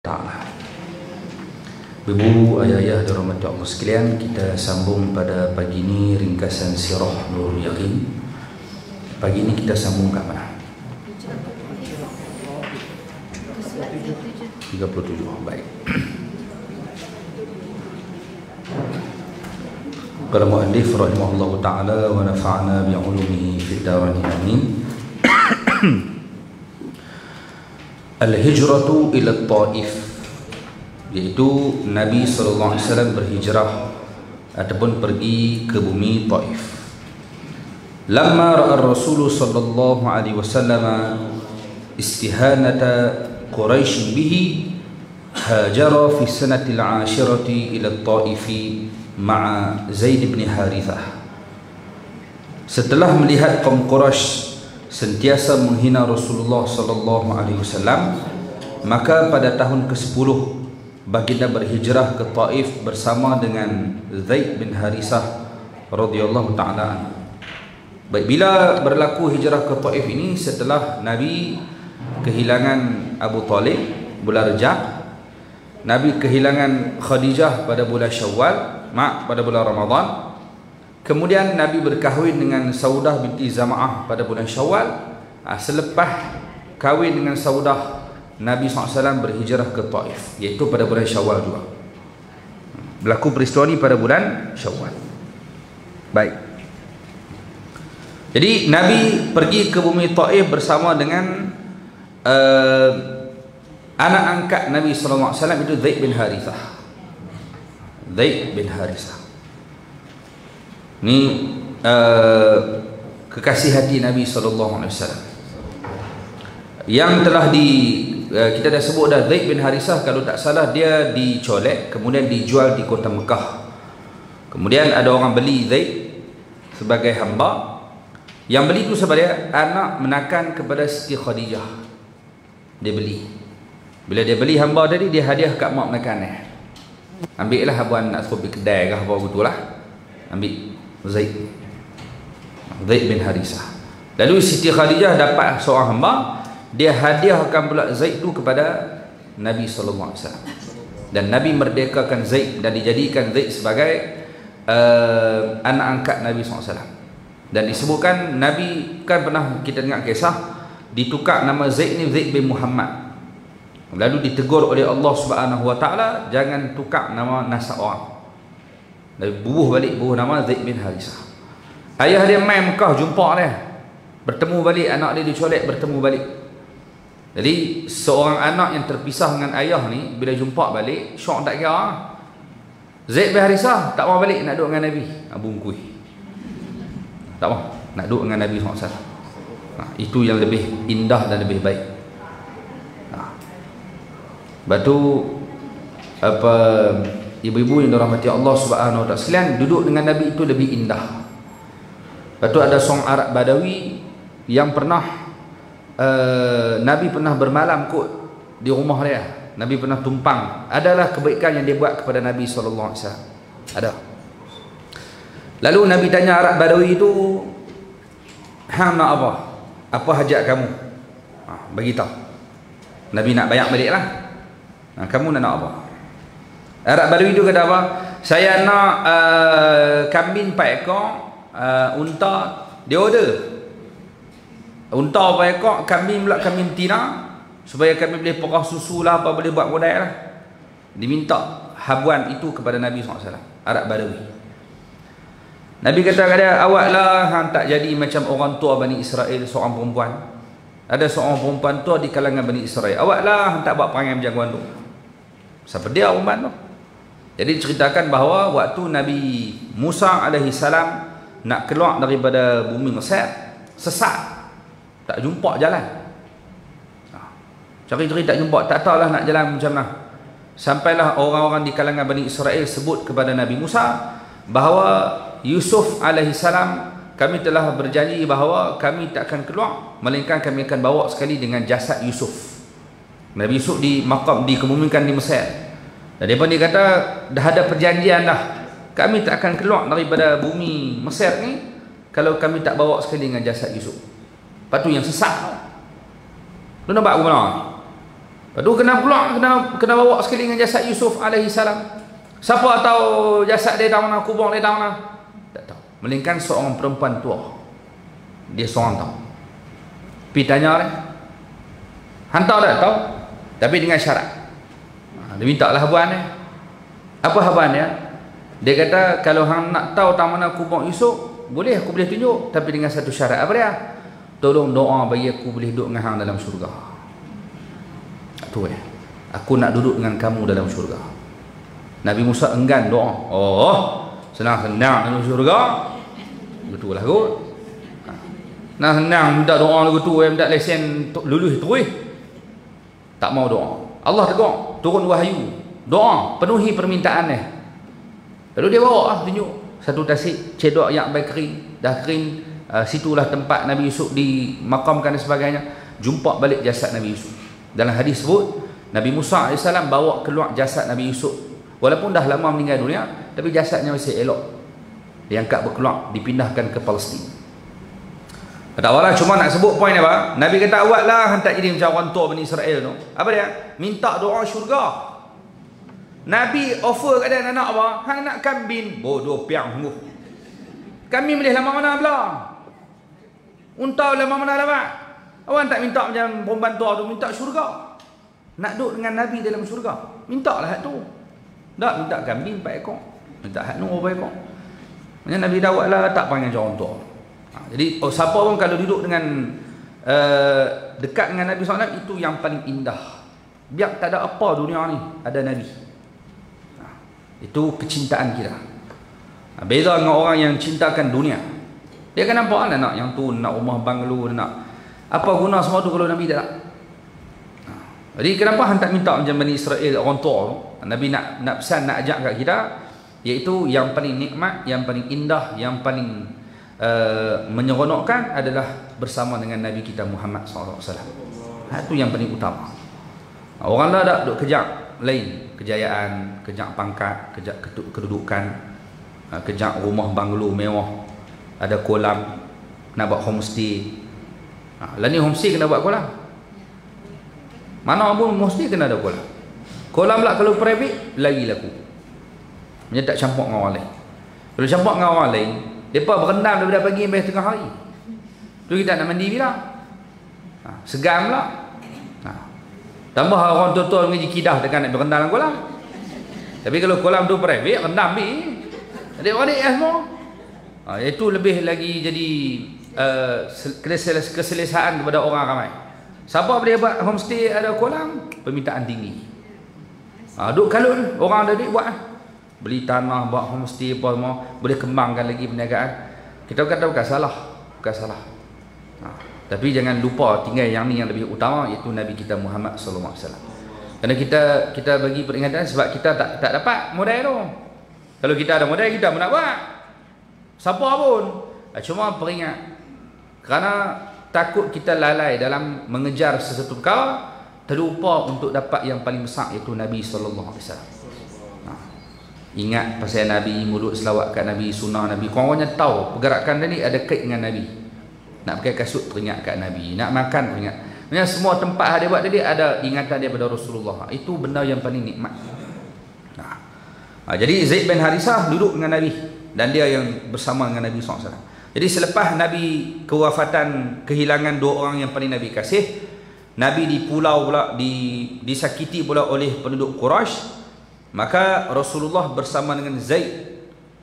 Ta'ala. Ibu, ayah-ayah dirahmati Allah sekalian, kita sambung pada pagi ini ringkasan sirah Nurul Yaqin. Pagi ini kita sambung ke mana? 37. Baik. Qala mu'allif rahimahullahu ta'ala wa nafa'ana bi'ulumihi fid darain amin. Al-hijratu ila Taif, yaitu Nabi SAW berhijrah ataupun pergi ke bumi Taif. Lamma ra'a Rasul sallallahu alaihi wasallam istihanata Quraisy bihi hajara fi sanati al-ashirati ila Taif ma'a Zaid bin Harithah. Setelah melihat kaum Quraisy sentiasa menghina Rasulullah sallallahu alaihi wasallam, maka pada tahun ke-10 baginda berhijrah ke Taif bersama dengan Zaid bin Harithah radhiyallahu taala. Baik, bila berlaku hijrah ke Taif ini setelah Nabi kehilangan Abu Talib bulan Rajab, Nabi kehilangan Khadijah pada bulan Syawal, pada bulan Ramadan. Kemudian Nabi berkahwin dengan Saudah binti Zama'ah pada bulan Syawal. Selepas kahwin dengan Saudah, Nabi SAW berhijrah ke Taif, iaitu pada bulan Syawal juga. Berlaku peristiwa ini pada bulan Syawal. Baik. Jadi Nabi pergi ke bumi Taif bersama dengan anak angkat Nabi SAW, itu Zaid bin Harithah. Zaid bin Harithah ni kekasih hati Nabi SAW yang telah kita dah sebut dah. Zaid bin Harithah, kalau tak salah, dia dicolek kemudian dijual di kota Mekah. Kemudian ada orang beli Zaid sebagai hamba. Yang beli itu sebagai anak menakan kepada Siti Khadijah. Dia beli. Bila dia beli hamba tadi, dia hadiah kat mak menakan. Ambil lah abuan nak suruh pergi kedai ke apa betul lah. Ambil Zaid bin Harithah. Lalu Siti Khadijah dapat seorang hamba, dia hadiahkan pula Zaid itu kepada Nabi SAW. Dan Nabi merdekakan Zaid dan dijadikan Zaid sebagai anak angkat Nabi SAW. Dan disebutkan Nabi kan pernah kita dengar kisah ditukar nama Zaid ni Zaid bin Muhammad. Lalu ditegur oleh Allah Subhanahu Wa Taala, jangan tukar nama nasab orang. Nabi bubuh balik nama Zaid bin Harithah. Ayah dia main Mekah jumpa dia, bertemu balik, anak dia dicolek bertemu balik. Jadi seorang anak yang terpisah dengan ayah ni bila jumpa balik syok tak kira. Zaid bin Harithah tak mau balik, nak duduk dengan Nabi. Bungkui. Tak mau nak duduk dengan Nabi SAW. Itu yang lebih indah dan lebih baik. Lepas tu ibu-ibu yang dirahmati Allah Subhanahu Wa Taala sekalian, duduk dengan Nabi itu lebih indah. Lepas tu ada seorang Arab Badawi yang pernah Nabi pernah bermalam kot di rumah dia. Nabi pernah tumpang. Adalah kebaikan yang dia buat kepada Nabi SAW. Ada. Lalu Nabi tanya Arab Badawi itu, hang nak apa? Apa hajat kamu? Beritahu. Nabi nak bayar balik lah. Kamu nak apa? Arab Badawi itu kata apa? Saya nak kambing 4 ekor, unta. Dia order unta 4 ekor, kambing pula kambing betina, supaya kami boleh perah susu lah, apa boleh buat kodai lah. Diminta habuan itu kepada Nabi SAW. Arab Badawi. Nabi kata kepada dia, awaklah hang tak jadi macam orang tua Bani Israel, seorang perempuan. Ada seorang perempuan tua di kalangan Bani Israel. Awaklah hang tak buat perangai macam tu. Siapa dia perempuan tu? Jadi ceritakan bahawa waktu Nabi Musa alaihi salam nak keluar daripada bumi Mesir, sesat, tak jumpa jalan. Cari-cari tak jumpa, tak tahulah nak jalan macam mana. Sampailah orang-orang di kalangan Bani Israel sebut kepada Nabi Musa bahawa Yusuf alaihi salam, kami telah berjanji bahawa kami tak akan keluar melainkan kami akan bawa sekali dengan jasad Yusuf. Nabi Yusuf di makam dikebumikan di Mesir. Dan dia pun dia kata dah ada perjanjian dah, kami tak akan keluar daripada bumi Mesir ni kalau kami tak bawa sekali dengan jasad Yusuf. Lepas tu yang sesat, lu nampak ke mana? Lepas tu kena pula kena bawa sekali dengan jasad Yusuf alaihi salam. Siapa tahu jasad dia tahu mana, kubur dia tahu mana? Tak tahu. Melainkan seorang perempuan tua. Dia seorang tahu. Pergi tanya dia. Hantar dah tahu. Tapi dengan syarat. Dia minta lah habuan dia. Apa habuan dia? Dia kata kalau hang nak tahu tahu mana kubur Yusuf, boleh aku boleh tunjuk, tapi dengan satu syarat. Apa dia? Tolong doa bagi aku boleh duduk dengan hang dalam syurga. Tu aku nak duduk dengan kamu dalam syurga. Nabi Musa enggan doa. Oh, senang-senang dalam syurga. Betul lah kot. Nah senang minta doa lagu tu, minta lesen lulus tu. Tak mau doa. Allah tegur, turun wahyu. Doa, penuhi permintaan dia. Lalu dia bawa lah, tunjuk satu tasik cedok yang baik kering, dah kering. Situlah tempat Nabi Yusuf dimakamkan dan sebagainya. Jumpa balik jasad Nabi Yusuf. Dalam hadis sebut Nabi Musa AS bawa keluar jasad Nabi Yusuf. Walaupun dah lama meninggal dunia, tapi jasadnya masih elok. Diangkat berkeluar, dipindahkan ke Palestin. Tak apalah, cuma nak sebut poin apa? Nabi kata awaklah hang tak jadi macam orang tua Bani Israel tu. Apa dia? Minta doa syurga. Nabi offer kat dia nak apa? Hang nak kambing. Bodoh piang sungguh. Kambing boleh lama mana pula? Unta lama mana dapat? Awak tak minta macam perempuan tua tu, minta syurga. Nak duduk dengan Nabi dalam syurga, mintalah hak tu. Tak minta kambing 4 ekor, minta hak nur berapa ekor. Macam Nabi Dawud lah tak panggil orang tua. Jadi siapa pun kalau duduk dengan dekat dengan Nabi SAW, itu yang paling indah. Biar tak ada apa dunia ni, ada Nabi. Itu kecintaan kita. Beza dengan orang yang cintakan dunia. Dia kan nampak lah nak yang tu, nak rumah banglo, nak apa guna semua tu kalau Nabi tak? Jadi kenapa hang tak minta macam Bani Israel orang tua tu? Nabi nak pesan, nak ajak kat kita, iaitu yang paling nikmat, yang paling indah, yang paling menyeronokkan adalah bersama dengan Nabi kita Muhammad SAW. Itu yang paling utama. Orang lah tak duk kejar lain, kejayaan, kejar pangkat, kejar kedudukan, kejar rumah banglo mewah, ada kolam, nak buat homestay. Lah ni homestay kena buat kolam. Mana pun homestay kena ada kolam. Kolam pula kalau private lagi laku. Dia tak campur dengan orang lain. Kalau campur dengan orang lain, depa berendam daripada pagi sampai tengah hari. Tu kita nak mandi bila? Segan pula. Tambah orang tua-tua mengaji kidah dekat nak berendam dalam kolam. Tapi kalau kolam tu private, rendam ni. Adik-adik semua. Itu lebih lagi jadi keselesaan kepada orang ramai. Siapa boleh buat homestay ada kolam, permintaan tinggi. Duk kalun orang ada duit buat. Beli tanah, buat homestay apa semua, boleh kembangkan lagi perniagaan. Kita kata bukan salah, bukan salah. Tapi jangan lupa tinggal yang ni yang lebih utama, iaitu Nabi kita Muhammad sallallahu alaihi wasallam. Kerana kita bagi peringatan sebab kita tak dapat modal tu. Kalau kita ada modal, kita pun nak buat. Siapa pun. Cuma peringat, kerana takut kita lalai dalam mengejar sesuatu perkara, terlupa untuk dapat yang paling besar, iaitu Nabi sallallahu alaihi wasallam. Ingat pasal Nabi, mulut selawat kat Nabi, sunnah Nabi. Korang-korangnya tahu pergerakan tadi ada kait dengan Nabi. Nak pakai kasut teringat kat Nabi, nak makan teringat. Maksudnya semua tempat dia buat tadi ada ingatan daripada Rasulullah. Itu benda yang paling nikmat. Jadi Zaid bin Harisah duduk dengan Nabi dan dia yang bersama dengan Nabi SAW. Jadi selepas Nabi kewafatan, kehilangan 2 orang yang paling Nabi kasih, Nabi di pulau pula, disakiti pula oleh penduduk Quraisy. Maka Rasulullah bersama dengan Zaid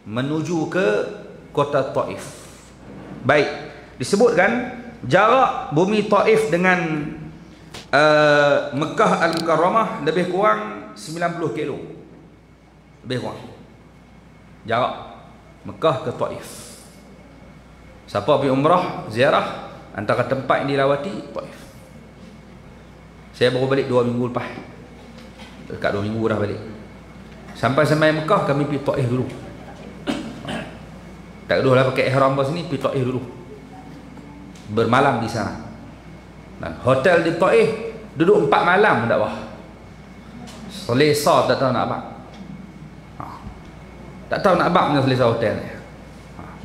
menuju ke kota Taif. Baik, disebutkan jarak bumi Taif dengan Mekah Al-Mukarramah lebih kurang 90 kilo. Lebih kurang jarak Mekah ke Taif. Siapa pergi umrah, ziarah, antara tempat yang dilawati Taif. Saya baru balik 2 minggu lepas. Dekat 2 minggu dah balik. Sampai Mekah kami pergi Taif dulu. Tak dulu lah pakai ihram bawah sini, pergi Taif dulu. Bermalam di sana. Dan hotel di Taif duduk 4 malam dak wah. Selesa tak tahu nak abang. Tak tahu nak abang dengan selesa hotel ni.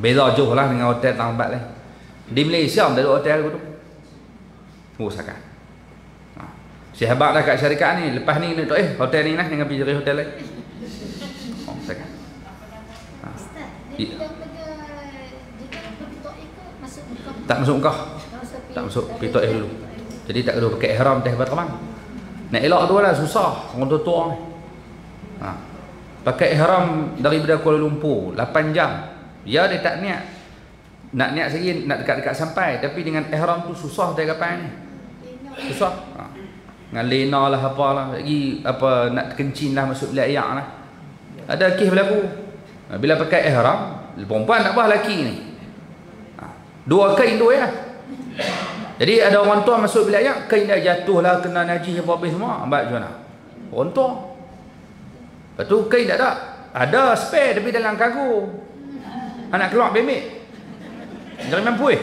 Beza jauh lah dengan hotel tempat lain. Di Malaysia tak ada hotel tu. Usahakan. Sahabat dah kat syarikat ni, lepas ni nak hotel ni lah, jangan pergi cari hotel lain. Oh, saya. Ustaz, dia bilang pada jika pergi Taif ke masuk Mekah? Tak masuk Mekah. Tak masuk, pergi Taif dulu. Jadi tak kena pakai ihram teh terbang. Nak elok tu lah susah, orang tua-tua ni. Pakai ihram daripada Kuala Lumpur 8 jam. Ya dia tak niat. Nak niat lagi nak dekat-dekat sampai, tapi dengan ihram tu susah dari kapal ni. Susah. Dengan lena lah apalah, lagi apa nak kencing lah masuk bilik ayak lah. Ada kes berlaku. Bila pakai ihram, perempuan tak apa lelaki ni. Dua kain dua ya. Jadi ada orang tua masuk bilik ayak, kain dah jatuh lah, kena najis apa habis semua. Ambil macam mana? Orang tua. Lepas tu kain tak ada. Ada spare tapi dalam kargo. Anak keluar bebek. Jangan mampu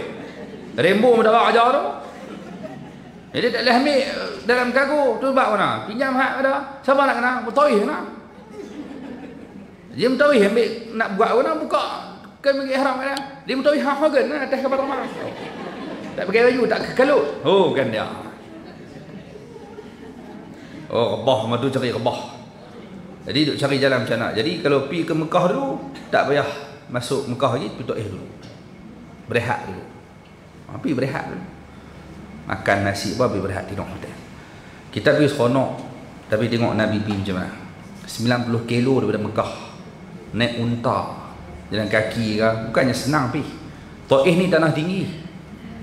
Rembo mendarat ajar tu. Jadi tak boleh ambil dalam kargo. Tu sebab mana? Pinjam hak ada. Siapa nak kena? Mutawih kena. Dia mutawih ambil nak buat kena buka. Kan bagi ihram kena. Dia mutawih hak kan atas kapal rumah. Tak pakai baju, tak kekalut. Oh kan dia. Oh rebah matu cari rebah. Jadi duk cari jalan macam nak. Jadi kalau pi ke Mekah dulu, tak payah masuk Mekah lagi, pergi Taif dulu. Berehat dulu. Pergi berehat dulu. Makan nasi apa, pergi berehat tidur hotel. Kita pergi seronok, tapi tengok Nabi pergi macam mana. 90 kilo daripada Mekah. Naik unta, jalan kaki ke, bukannya senang pergi. Taif ni tanah tinggi.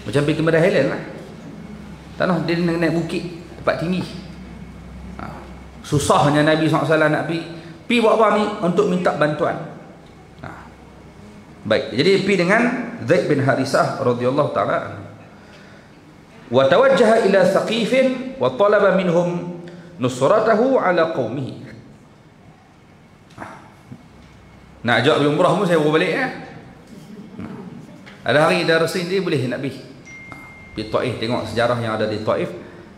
Macam pergi ke Madah Highland lah. Tanah dia naik bukit, tempat tinggi. Susahnya Nabi SAW nak pergi buat apa ni? Untuk minta bantuan. Baik, jadi pergi dengan Zaid bin Harisah radhiyallahu ta'ala. Wa tawajjaha ila Thaqifin wa talaba minhum nusratahu ala qaumihi. Nak ajak pergi umrah pun saya bawa balik ya. Ada hari dah resin dia boleh nak pergi. Pergi Taif, tengok sejarah yang ada di Taif.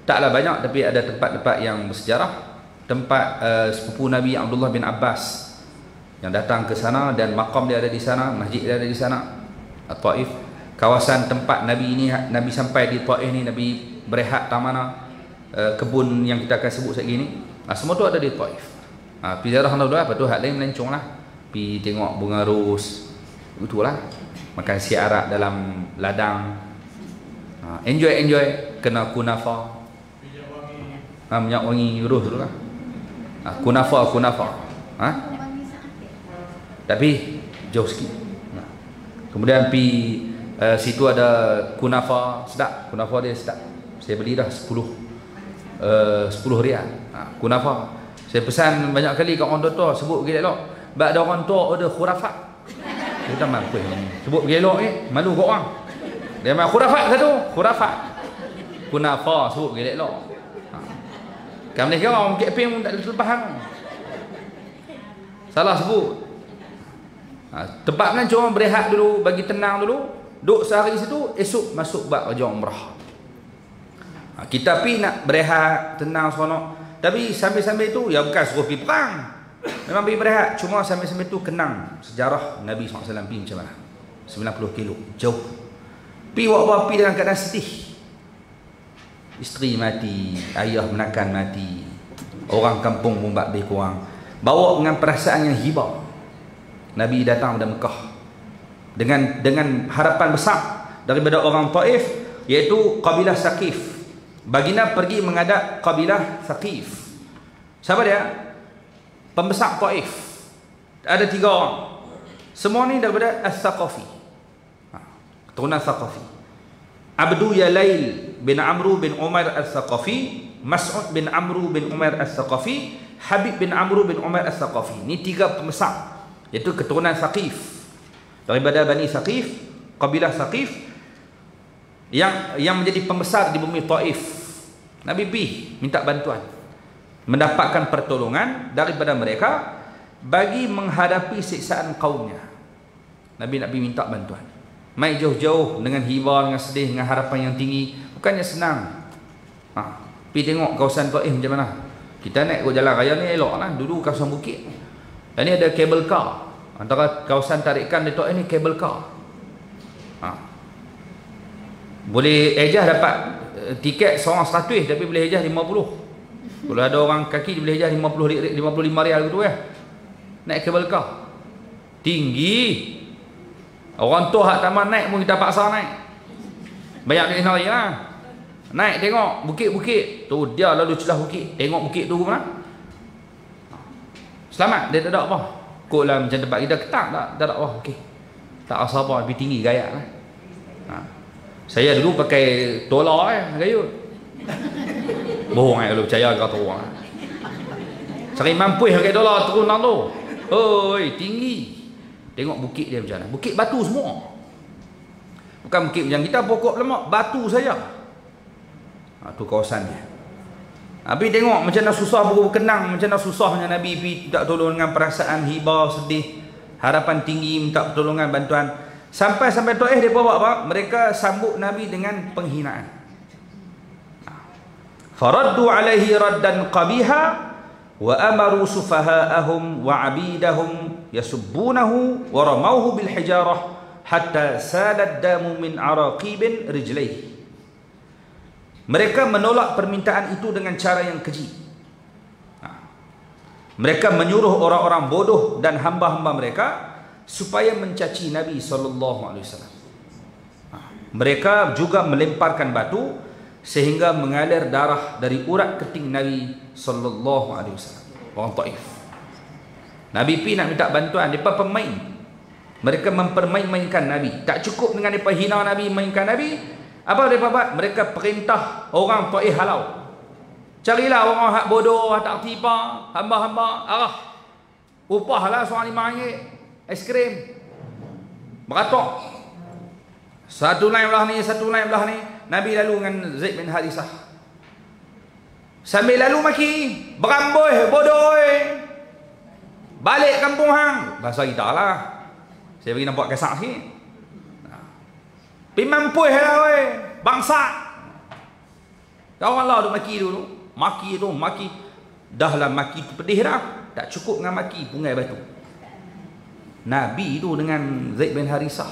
Taklah banyak tapi ada tempat-tempat yang bersejarah. Tempat sepupu Nabi Abdullah bin Abbas yang datang ke sana dan makam dia ada di sana, masjid dia ada di sana. Taif, kawasan tempat Nabi ini, Nabi sampai di Taif ni, Nabi berehat tak mana, kebun yang kita akan sebut sekali ni, semua tu ada di Taif. Pergi ziarah dulu lah, lepas tu hak lain melencong lah. Pergi tengok bunga ros, itulah. Makan siarak dalam ladang. Enjoy, kena kunafa. Minyak wangi ros tu lah. Kunafa. Tapi jauh sikit. Kemudian pi situ ada kunafa sedap. Kunafa dia sedap. Saya beli dah 10 rial. Kunafa. Saya pesan banyak kali kat orang tua sebut pergi elok. Sebab ada orang tua order khurafat. Kita mampu sebut pergi elok malu kat orang. Dia main khurafat satu, khurafat. Kunafa sebut pergi elok. Kan boleh kira orang KP pun tak terlepas kan. Salah sebut. Tempat kan cuma berehat dulu, bagi tenang dulu, duduk sehari situ, esok masuk bab kerja umrah. Kita pergi nak berehat, tenang seronok. Tapi sambil-sambil tu, ya bukan suruh pergi perang. Memang pergi berehat, cuma sambil-sambil tu kenang sejarah Nabi SAW pergi macam mana. 90 kilo, jauh. Pergi buat apa, pergi dalam keadaan sedih. Isteri mati, ayah menakan mati, orang kampung pun lebih kurang. Bawa dengan perasaan yang hibah. Nabi datang dari Mekah dengan harapan besar daripada orang Taif, iaitu kabilah Thaqif. Baginda pergi menghadap kabilah Thaqif. Siapa dia? Pembesar Taif. Ada 3 orang. Semua ni daripada Al-Thaqafi. Keturunan Thaqafi. Abdu Yalail bin Amru bin Umar Al-Thaqafi, Mas'ud bin Amru bin Umar Al-Thaqafi, Habib bin Amru bin Umar Al-Thaqafi. Ini 3 pembesar, iaitu keturunan Thaqif. Daripada Bani Thaqif, kabilah Thaqif yang menjadi pembesar di bumi Taif. Nabi pergi minta bantuan, mendapatkan pertolongan daripada mereka bagi menghadapi siksaan kaumnya. Nabi nak pergi minta bantuan. Mai jauh-jauh dengan hibah, dengan sedih, dengan harapan yang tinggi. Bukannya senang. Pergi tengok kawasan Taif macam mana. Kita naik ke jalan raya ni elok lah. Dulu kawasan bukit. Dan ni ada kabel car. Antara kawasan tarikan di Taif ni kabel car. Boleh ejah dapat tiket seorang 100, tapi boleh ejah 50. Kalau ada orang kaki dia boleh hijau 55 rial gitu ya. Naik kabel kau. Tinggi. Orang tu hak taman naik pun kita paksa naik. Banyak duit sendiri lah. Naik tengok bukit-bukit. Tu dia lalu celah bukit. Tengok bukit tu mana. Selamat, dia tak ada apa. Kok lah macam tempat kita ketak tak ada apa. Okey. Tak rasa apa, lebih tinggi gaya lah. Saya dulu pakai tola gayut. Bohong kalau percaya kata orang. Sering mampu pakai dolar turun tu. Oi, tinggi. Tengok bukit dia macam mana. Bukit batu semua. Bukan bukit macam kita pokok lemak, batu saja. Tu kawasannya. Habis tengok macam mana susah berkenang, macam mana susahnya Nabi pergi tak tolong dengan perasaan hibah, sedih, harapan tinggi minta pertolongan, bantuan. Sampai Taif dia buat apa? Mereka sambut Nabi dengan penghinaan. Faraddu alaihi raddan qabiha wa amaru sufaha'ahum wa 'abidahum yasubbunahu wa ramawhu bil hijarah hatta salat damu min araqibin rijlaihi. Mereka menolak permintaan itu dengan cara yang keji. Mereka menyuruh orang-orang bodoh dan hamba-hamba mereka supaya mencaci Nabi SAW. Mereka juga melemparkan batu sehingga mengalir darah dari urat keting Nabi SAW. Orang Taif. Nabi pi nak minta bantuan, mereka pemain. Mereka mempermain-mainkan Nabi. Tak cukup dengan mereka hina Nabi, mainkan Nabi. Apa mereka buat? Mereka perintah orang Taif halau. Carilah orang hak bodoh, hak tak tipa, hamba-hamba, arah. Upahlah seorang RM5, aiskrim. Beratok. Satu naik belah ni, satu naik belah ni. Nabi lalu dengan Zaid bin Harithah. Sambil lalu maki, beramboi, bodoh. Balik kampung hang. Bahasa kita lah. Saya bagi nampak kesak sikit. Pimampuih lah weh, bangsa. Kau Allah tu maki dulu. Maki tu, maki. Dah lah maki tu pedih dah. Tak cukup dengan maki, pungai batu. Nabi tu dengan Zaid bin Harithah.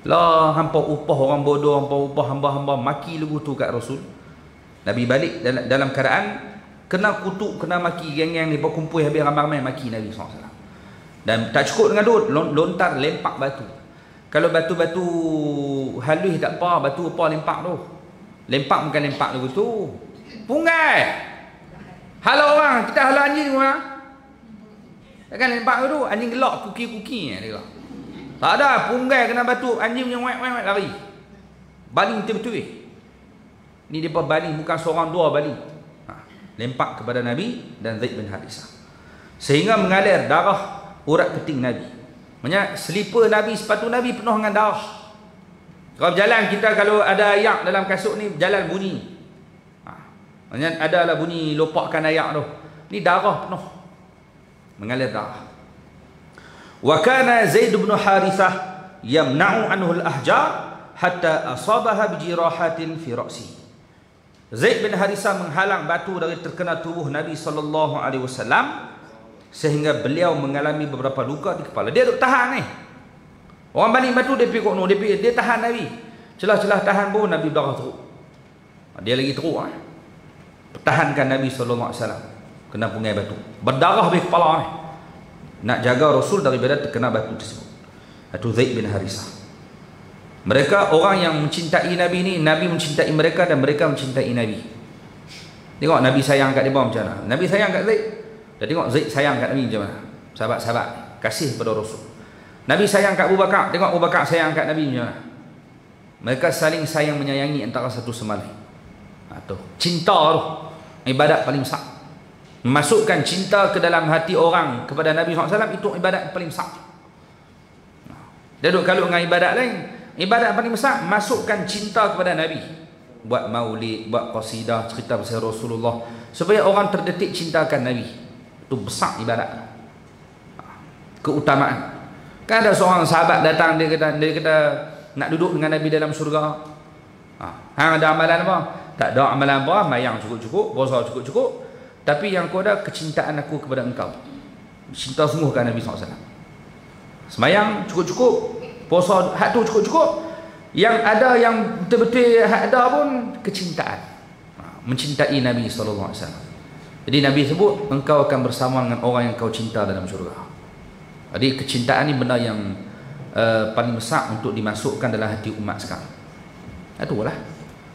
Lah hampa upah orang bodoh, hampa upah hamba-hamba, maki lugu tu kat Rasul. Nabi balik dalam keadaan kena kutuk, kena maki, geng-geng ni berkumpul habis ramai-ramai maki Nabi SAW. Dan tak cukup dengan tu, lontar lempak batu. Kalau batu-batu halus tak apa, batu apa lempak tu. Lempak bukan lempak tu tu. Pungai. Halau orang, kita halau anjing orang. Takkan lempak tu, anjing gelak kuki-kuki dia. Tak ada, pungai kena batu, anjing punya wek-wek lari. Baling betul-betul. Ni depa baling bukan seorang dua baling. Lempak kepada Nabi dan Zaid bin Harithah. Sehingga mengalir darah urat keting Nabi. Maksudnya selipar Nabi, sepatu Nabi penuh dengan darah. Kalau berjalan kita, kalau ada ayak dalam kasut ni, berjalan bunyi. Maksudnya adalah bunyi lopakkan ayak tu. Ni darah penuh. Mengalir darah. Wa kana Zaid bin Harithah yamna'u anhu al-ahjar hatta asabaha bijirahatin fi ra'si. Zaid bin Harithah menghalang batu dari terkena tubuh Nabi SAW sehingga beliau mengalami beberapa luka di kepala. Dia duk tahan ni. Orang banding batu dia pergi kono, dia tahan Nabi. Celah-celah tahan pun Nabi berdarah teruk. Dia lagi teruk pertahankan Nabi SAW. Kena pungai batu. Berdarah di kepala ni. Nak jaga Rasul daripada terkena batu tersebut. Itu Zaid bin Harithah. Mereka orang yang mencintai Nabi ni, Nabi mencintai mereka dan mereka mencintai Nabi. Tengok Nabi sayang kat dia macam mana. Nabi sayang kat Zaid. Dan tengok Zaid sayang kat Nabi macam mana. Sahabat-sahabat kasih kepada Rasul. Nabi sayang kat Abu Bakar. Tengok Abu Bakar sayang kat Nabi macam mana. Mereka saling sayang menyayangi antara satu sama lain. Tu cinta tu ibadat paling besar. Memasukkan cinta ke dalam hati orang kepada Nabi SAW, itu ibadat paling besar. Dia duk kalau dengan ibadat lain, ibadat paling besar masukkan cinta kepada Nabi. Buat maulid, buat qasidah, cerita pasal Rasulullah supaya orang terdetik cintakan Nabi. Itu besar ibadat. Keutamaan. Kan ada seorang sahabat datang, dia kata nak duduk dengan Nabi dalam syurga. Hang ada amalan apa? Tak ada amalan apa, mayang cukup-cukup, puasa cukup-cukup, tapi yang kau ada kecintaan aku kepada engkau. Cinta sungguh kan Nabi SAW. Semayang cukup-cukup, puasa hak tu cukup-cukup, yang ada yang betul-betul hak ada pun kecintaan. mencintai Nabi SAW. Jadi Nabi sebut, engkau akan bersama dengan orang yang kau cinta dalam syurga. Jadi kecintaan ni benda yang paling besar untuk dimasukkan dalam hati umat sekarang. Itulah.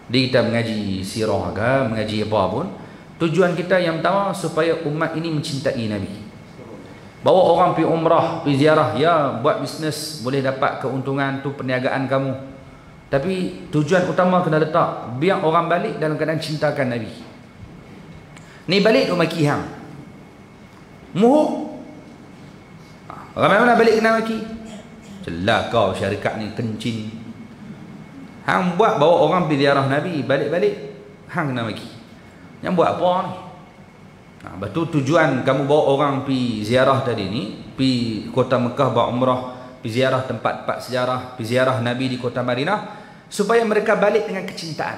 Jadi kita mengaji sirah ke, mengaji apa pun, tujuan kita yang pertama supaya umat ini mencintai Nabi. Bawa orang pergi umrah, pergi ziarah, ya buat bisnes boleh dapat keuntungan, tu perniagaan kamu. Tapi tujuan utama kena letak biar orang balik dalam keadaan cintakan Nabi. Ni balik duk maki hang. Muhuk. Ramai mana balik kena maki? Celah kau syarikat ni kencing. Hang buat bawa orang pergi ziarah Nabi, balik-balik hang kena maki. Yang buat apa ni? Betul tujuan kamu bawa orang pergi ziarah tadi ni, pergi kota Mekah buat umrah, pergi ziarah tempat-tempat sejarah, pergi ziarah Nabi di kota Madinah, supaya mereka balik dengan kecintaan.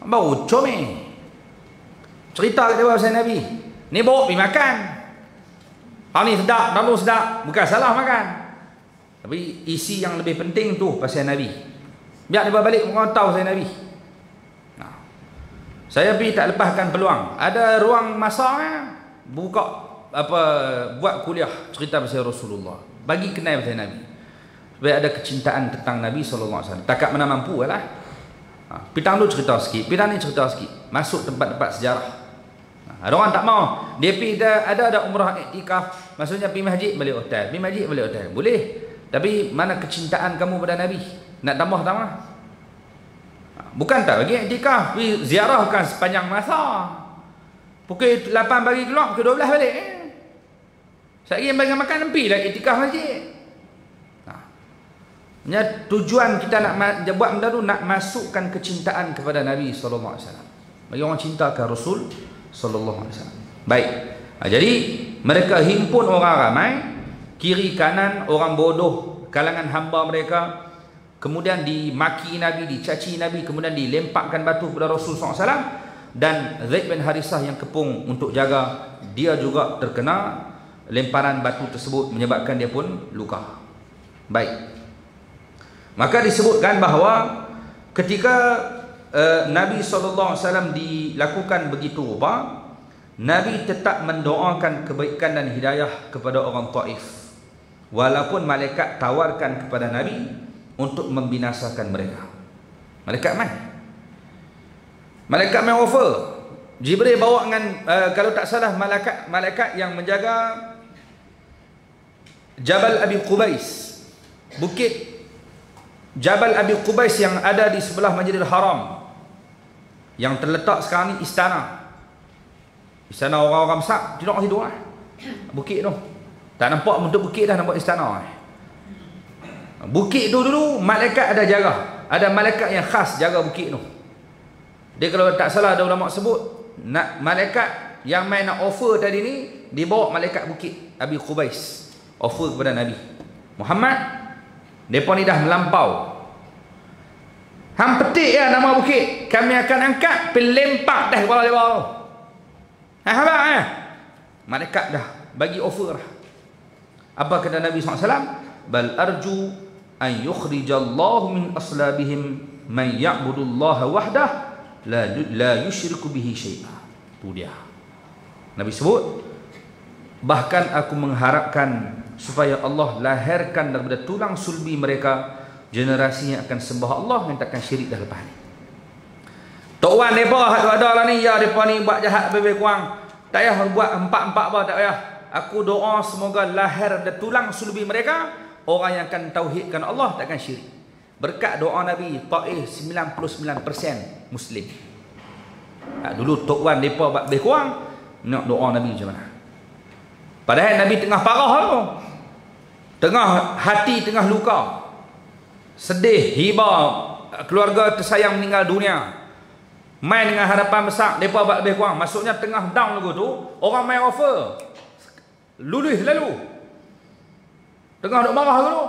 Baru comel cerita kat dia pasal Nabi. Ni bawa pergi makan. Hal ni sedap, dah sedap, bukan salah makan. Tapi isi yang lebih penting tu pasal Nabi. Biar dia balik orang tahu pasal Nabi. Saya pergi tak lepaskan peluang. Ada ruang masa buka apa, buat kuliah cerita pasal Rasulullah. Bagi kenal pasal Nabi. Supaya ada kecintaan tentang Nabi SAW. Takat mana mampu lah. Pitang tu cerita sikit, pitang ni cerita sikit. Masuk tempat-tempat sejarah. Ada orang tak mau. Dia pergi ada umrah iktikaf. Maksudnya pergi masjid balik hotel. Pergi masjid balik hotel. Boleh. Tapi mana kecintaan kamu pada Nabi? Nak tambah-tambah? Bukan tak bagi iktikaf, pergi ziarahkan sepanjang masa. Pukul 8 pagi keluar, pukul 12 balik. Saya bagi makan nempi lah iktikaf masjid. Tujuan kita nak buat benda tu, nak masukkan kecintaan kepada Nabi SAW. Bagi orang cintakan Rasul SAW. Baik. Jadi mereka himpun orang ramai, kiri kanan orang bodoh, kalangan hamba mereka. Kemudian dimaki Nabi, dicaci Nabi, kemudian dilemparkan batu kepada Rasul SAW. Dan Zaid bin Harisah yang kepung untuk jaga, dia juga terkena lemparan batu tersebut, menyebabkan dia pun luka. Baik. Maka disebutkan bahawa ketika Nabi SAW dilakukan begitu rupa, Nabi tetap mendoakan kebaikan dan hidayah kepada orang Taif. Walaupun malaikat tawarkan kepada Nabi untuk membinasakan mereka. Malaikat man? Malaikat man offer. Jibril bawa dengan kalau tak salah malaikat yang menjaga Jabal Abi Qubais. Bukit Jabal Abi Qubais yang ada di sebelah Masjidil Haram. Yang terletak sekarang ni istana. Istana orang-orang besar tidur situ lah. Bukit tu. Tak nampak bentuk bukit dah, nampak istana. Bukit tu dulu malaikat ada jaga. Ada malaikat yang khas jaga bukit tu. Dia kalau tak salah ada ulama sebut, nak malaikat yang main nak offer tadi ni dibawa malaikat bukit Abi Qubais. Offer kepada Nabi Muhammad, depa ni dah melampau. Hang petik ya nama bukit, kami akan angkat pelempar dah kepala depa tu. Habaq ya. Malaikat dah bagi offer lah. Apa kata Nabi SAW? Bal arju an yukhrijallahu min aslabihim man ya'budullaha wahdah la yusyriku bihi syai'a. Itu dia. Nabi sebut, bahkan aku mengharapkan supaya Allah lahirkan daripada tulang sulbi mereka generasi yang akan sembah Allah yang takkan syirik dah lepas ni. Tok wan depa hak ada lah ni, ya depa ni buat jahat lebih kurang. Tak payah buat empat-empat apa, tak payah. Aku doa semoga lahir dari tulang sulbi mereka orang yang akan tauhidkan Allah, takkan syirik. Berkat doa Nabi, Taif 99% Muslim. Dulu Tok Wan mereka lebih kurang nak doa Nabi macam mana. Padahal Nabi tengah parah tu, tengah hati tengah luka, sedih, hiba, keluarga tersayang meninggal dunia, main dengan harapan besar, mereka lebih kurang. Maksudnya tengah down lagu tu, orang main offer lulus lalu, tengah duk marah dulu.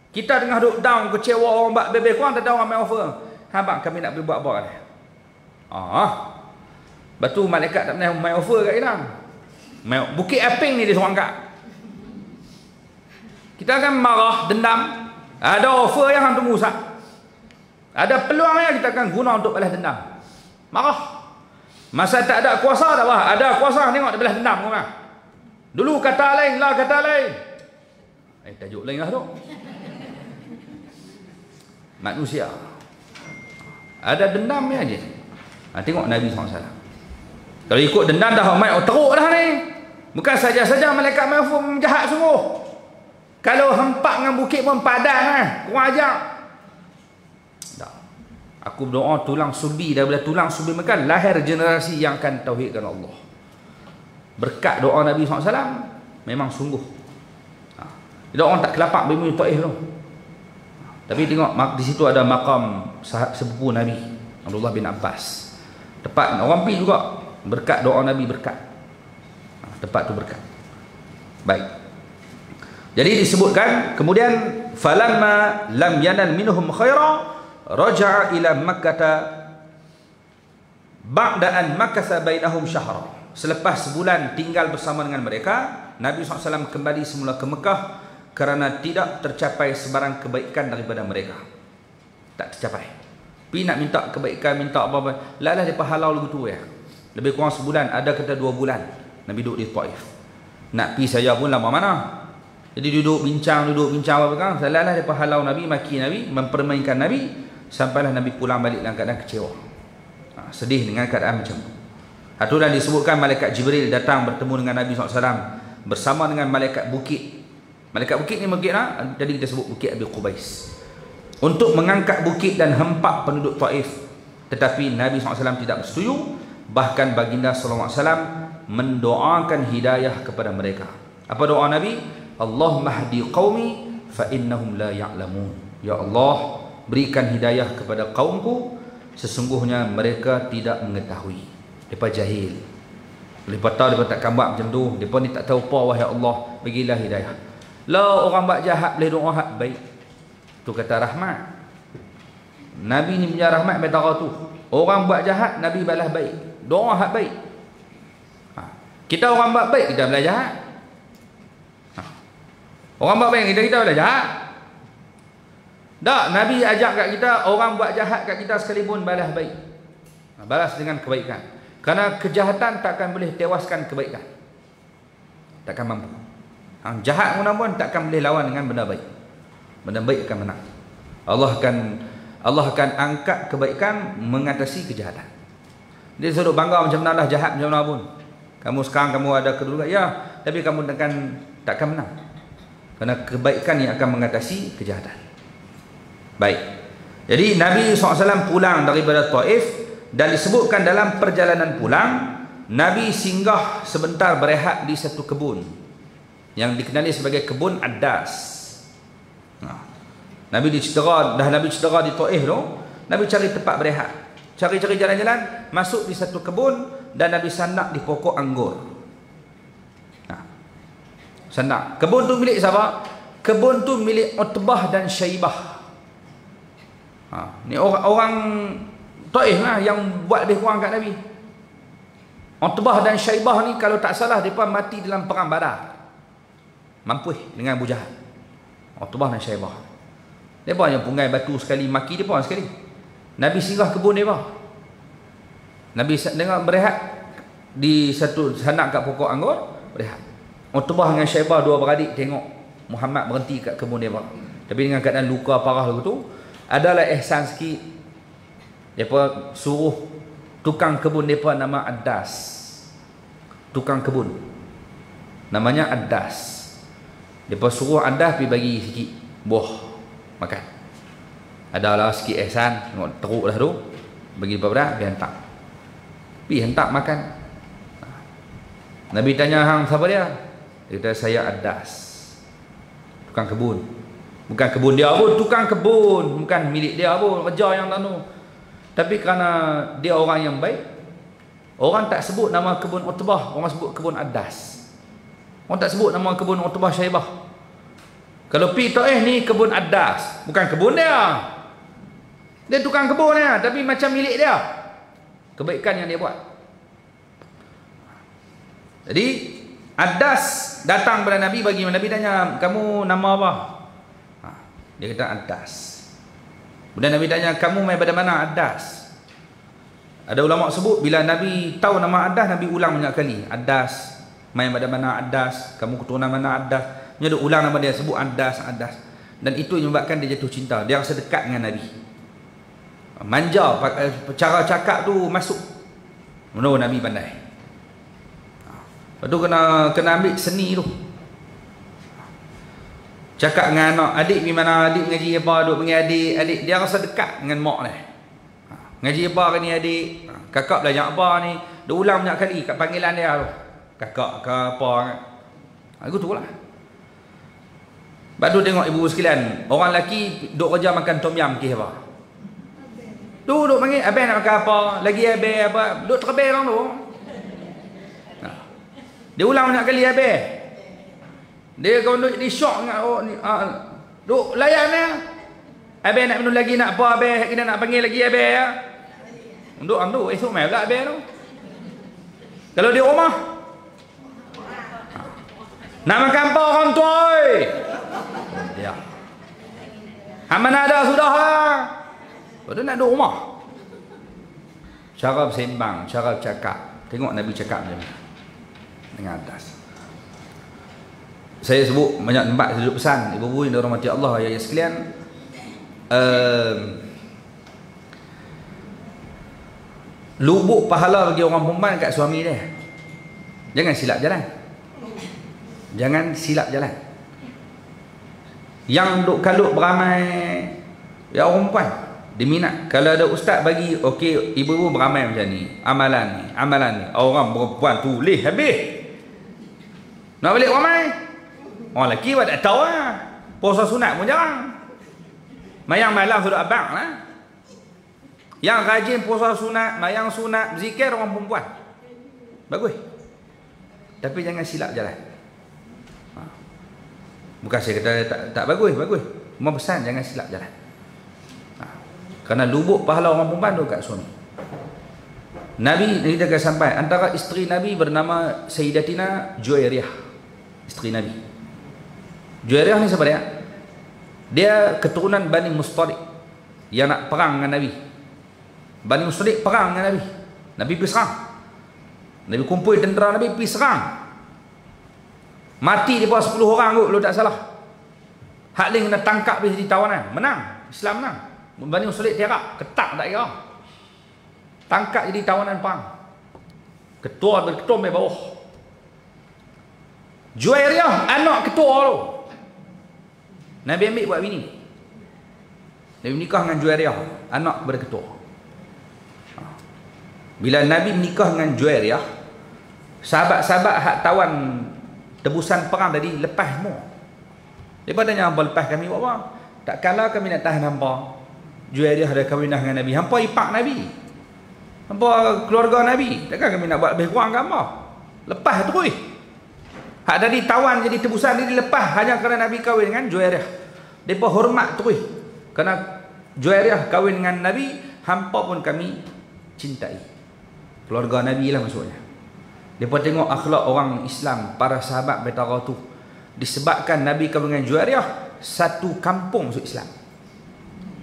Kita tengah duk down, kecewa, orang buat lebih kurang, tak ada orang main offer. Habaq kami nak buat apa ni? Batu malaikat tak pernah main offer kat kita. Bukit Aping ni dia seorang kat. Kita akan marah, dendam. Ada offer yang tunggu sat. Ada peluang yang kita akan guna untuk balas dendam. Marah. Masa tak ada kuasa tak apa. Ada kuasa tengok dia belah dendam orang. Dulu kata lain lah kata lain. Tajuk lain lah tu. Manusia. Ada dendamnya aja. Tengok Nabi SAW. Kalau ikut dendam dah main teruk dah ni. Bukan saja-saja malaikat mahfuz jahat sungguh. Kalau hempak dengan bukit pun padan lah. Kurang ajar. Tak. Aku berdoa tulang sulbi daripada tulang sulbi mereka lahir generasi yang akan tauhidkan Allah. Berkat doa Nabi SAW memang sungguh. Dia orang tak kelapak bumi Taif tu. Tapi tengok di situ ada makam sepupu Nabi Abdullah bin Abbas. Tepat orang pergi juga berkat doa Nabi berkat. Tempat tu berkat. Baik. Jadi disebutkan kemudian falamma lam yanal minhum khaira raja'a ila Makkah ba'da an makasa bainahum syahra. Selepas sebulan tinggal bersama dengan mereka, Nabi SAW kembali semula ke Mekah kerana tidak tercapai sebarang kebaikan daripada mereka. Tak tercapai. Pergi nak minta kebaikan, minta apa-apa. Lah depa halau lagu tu ya. Lebih kurang sebulan, ada kata 2 bulan Nabi duduk di Taif. Nak pergi saya pun lama mana. Jadi duduk bincang apa kan. Salah depa halau Nabi, maki Nabi, mempermainkan Nabi sampailah Nabi pulang balik dalam keadaan kecewa. Sedih dengan keadaan macam tu. Aturan disebutkan malaikat Jibril datang bertemu dengan Nabi SAW bersama dengan malaikat bukit. Malaikat bukit ni bukit lah, jadi kita sebut bukit Abi Qubais. Untuk mengangkat bukit dan hempak penduduk Taif. Tetapi Nabi SAW tidak bersetuju. Bahkan baginda SAW mendoakan hidayah kepada mereka. Apa doa Nabi? Allahumma hdi qaumi fa innahum la ya'lamun. Ya Allah, berikan hidayah kepada kaumku, sesungguhnya mereka tidak mengetahui. Mereka jahil. Mereka tahu, mereka tak kambak macam tu. Mereka ni tak tahu apa, wahai Allah, bagilah hidayah. Lah orang buat jahat boleh doa hak baik. Tu kata rahmat. Nabi ni punya rahmat betara tu. Orang buat jahat, Nabi balas baik. Doa hak baik. Kita orang buat baik, kita balas jahat. Orang buat baik, kita balas jahat. Tak, Nabi ajak kat kita, orang buat jahat kat kita sekalipun balas baik. Balas dengan kebaikan. Kerana kejahatan takkan boleh tewaskan kebaikan. Takkan mampu. Jahat pun takkan boleh lawan dengan benda baik. Benda baik akan menang. Allah akan angkat kebaikan mengatasi kejahatan. Dia suruh bangga macam mana lah jahat macam mana pun. Kamu sekarang kamu ada kedudukan, ya, tapi kamu takkan menang. Kerana kebaikan yang akan mengatasi kejahatan. Baik. Jadi Nabi SAW pulang daripada Taif dan disebutkan dalam perjalanan pulang Nabi singgah sebentar berehat di satu kebun yang dikenali sebagai kebun Addas. Nabi cedera di Taif tu, Nabi cari tempat berehat. Cari-cari jalan-jalan, masuk di satu kebun dan Nabi sandak di pokok anggur. Sandak. Kebun tu milik siapa? Kebun tu milik Utbah dan Syaibah. Ni orang Taif lah yang buat lebih kurang kat Nabi. Utbah dan Syaibah ni kalau tak salah mereka mati dalam perang Badar. Mampu dengan Abu Jahal. Utbah dan Syaibah. Mereka yang pungai batu sekali, maki mereka sekali. Nabi singgah kebun mereka. Nabi dengar berehat di satu sandak kat pokok anggur, berehat. Utbah dengan Syaibah dua beradik tengok Muhammad berhenti kat kebun mereka. Tapi dengan keadaan luka parah lagu tu, adalah ihsan sikit. Mereka suruh tukang kebun mereka nama Addas. Tukang kebun namanya Addas. Mereka suruh Addas pergi bagi sikit buah makan. Adalah sikit ihsan, tengok teruk dah tu, bagi beberapa pergi hentak. Pergi hentak makan. Nabi tanya, hang siapa dia? Dia kata, saya Addas, tukang kebun. Bukan kebun dia pun, tukang kebun, bukan milik dia pun, kerja yang tak tahu. Tapi kerana dia orang yang baik, orang tak sebut nama kebun Utbah, orang sebut kebun Addas. Orang tak sebut nama kebun Utbah Syaibah. Kalau pi Taif ni kebun Addas, bukan kebun dia. Dia tukang kebun dia, tapi macam milik dia. Kebaikan yang dia buat. Jadi Addas datang kepada Nabi, bagi Nabi tanya, kamu nama apa? Dia kata Addas. Kemudian Nabi tanya, kamu main pada mana? Addas. Ada ulama sebut bila Nabi tahu nama Adas, Nabi ulang banyak kali. Adas, main pada mana Adas, kamu keturunan mana Adas. Dia ulang nama dia, sebut Adas, Adas. Dan itu yang menyebabkan dia jatuh cinta. Dia rasa dekat dengan Nabi. Manja, cara cakap tu masuk. Menurut Nabi pandai. Lepas tu kena ambil seni tu. Cakap dengan anak, adik pergi mana, adik mengaji apa, duduk panggil adik, dia rasa dekat dengan mak dia. Ngaji apa ke ni adik, kakak belajar apa ni, dia ulang banyak kali kat panggilan dia tu. Kakak ke apa kan. Aku tu lah. Lepas tu tengok ibu sekalian, orang lelaki duduk kerja makan tom yam ke apa. Duduk panggil, abang nak makan apa, lagi abang apa, duduk terbang orang tu. Dia ulang banyak kali abang. Dia kalau duduk jadi syok dengan duduk layan dia. Abang nak minum lagi, nak apa abang, kita nak panggil lagi abang ya. Duduk esok mai pula abang tu. Kalau di rumah nak makan apa orang tua oi. Ya. Mana ada sudah lah. Lepas nak duduk rumah. Cara bersembang, cara bercakap. Tengok Nabi cakap macam mana dengan Adas. Saya sebut banyak tempat saya duduk pesan ibu-ibu yang dirahmati Allah ya sekalian. Lubuk pahala bagi orang perempuan kat suami dia. Jangan silap jalan. Jangan silap jalan. Yang duk kalut beramai ya orang perempuan dia minat. Kalau ada ustaz bagi okey ibu-ibu beramai macam ni, amalan ni orang perempuan tulis habis. Nak balik ramai. Orang lelaki buat tak tahu lah. Puasa sunat pun jarang. Mayang malam sudah abang lah. Yang rajin puasa sunat, mayang sunat, zikir orang perempuan. Bagus. Tapi jangan silap jalan. Bukan saya kata tak bagus, bagus. Cuma pesan jangan silap jalan. Kerana lubuk pahala orang perempuan tu kat suami. Nabi kita akan sampai antara isteri Nabi bernama Sayyidatina Juwairiyah. Isteri Nabi. Juwairiyah ni siapa dia? Dia keturunan Bani Mustaliq yang nak perang dengan Nabi. Bani Mustaliq perang dengan Nabi. Nabi pergi serang. Nabi kumpul tentera Nabi pergi serang. Mati dia 10 orang kot kalau tak salah. Hak lain kena tangkap dia jadi tawanan. Menang. Islam menang. Bani Mustaliq terak. Ketak tak kira. Tangkap jadi tawanan perang. Ketua berketum di bawah. Juwairiyah anak ketua tu. Nabi ambil buat bini. Nabi menikah dengan Juwairiyah, anak kepada ketua. Bila Nabi menikah dengan Juwairiyah, sahabat-sahabat hak tawan tebusan perang tadi lepas semua. Mereka tanya, hampa lepas kami buat apa? Tak kala kami nak tahan hampa. Juwairiyah ada kahwin dengan Nabi. Hampa ipak Nabi. Hampa keluarga Nabi. Takkan kami nak buat lebih kurang ke hampa? Lepas terus. Hak tadi tawan jadi tebusan ni dilepas hanya kerana Nabi kahwin dengan Juwairiyah. Depa hormat terus. Kerana Juwairiyah kahwin dengan Nabi, hampa pun kami cintai. Keluarga Nabi lah maksudnya. Depa tengok akhlak orang Islam, para sahabat betara tu. Disebabkan Nabi kahwin dengan Juwairiyah, satu kampung masuk Islam.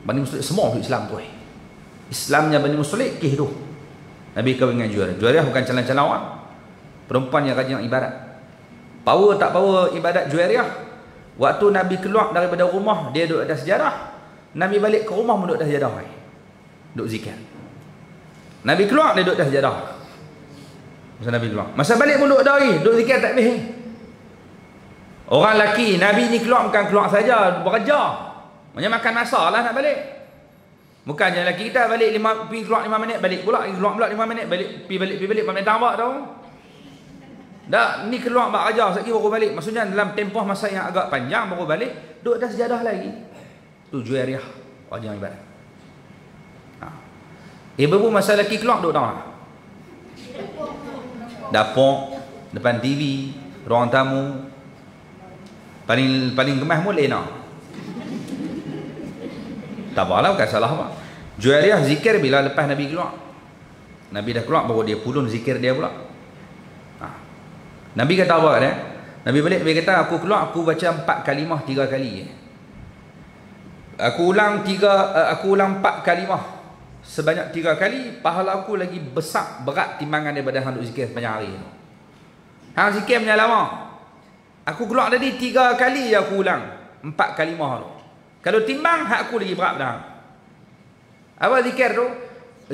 Bani Mustaliq semua masuk Islam tu. Islamnya Bani Mustaliq kih tu. Nabi kahwin dengan Juwairiyah. Juwairiyah bukan calon-calon orang. Perempuan yang rajin ibadat. Power tak power ibadat Juwairiyah. Waktu Nabi keluar daripada rumah, dia duduk atas sejadah. Nabi balik ke rumah duduk atas sejadah. Duduk zikir. Nabi keluar, dia duduk atas sejadah. Masa Nabi keluar. Masa balik pun duduk dari, duduk zikir tak habis. Orang lelaki, Nabi ni keluar bukan keluar saja, bekerja. Macam makan masa lah nak balik. Bukan je lelaki kita balik pergi keluar 5 minit, balik pula, keluar pula 5 minit, pergi balik 5 minit tambah tau. Dah, ni keluar buat kerja, sekali baru balik. Maksudnya dalam tempoh masa yang agak panjang baru balik, duduk atas sejadah lagi. Tu Juwairiyah, wajah ibadat. Ibu-ibu masa lelaki keluar duduk tahu. Dapur, depan TV, ruang tamu. Paling kemas pun lena. Tak apalah, bukan salah apa. Juwairiyah zikir bila lepas Nabi keluar. Nabi dah keluar baru dia pulun zikir dia pula. Nabi kata apa dia? Nabi balik, Nabi kata aku keluar aku baca 4 kalimah 3 kali. Aku ulang 4 kalimah sebanyak 3 kali, pahala aku lagi besar, berat timbangan daripada hang duk zikir sepanjang hari. Hang zikir punya lama. Aku keluar tadi 3 kali aku ulang 4 kalimah tu. Kalau timbang, hak aku lagi berat dah. Apa zikir tu?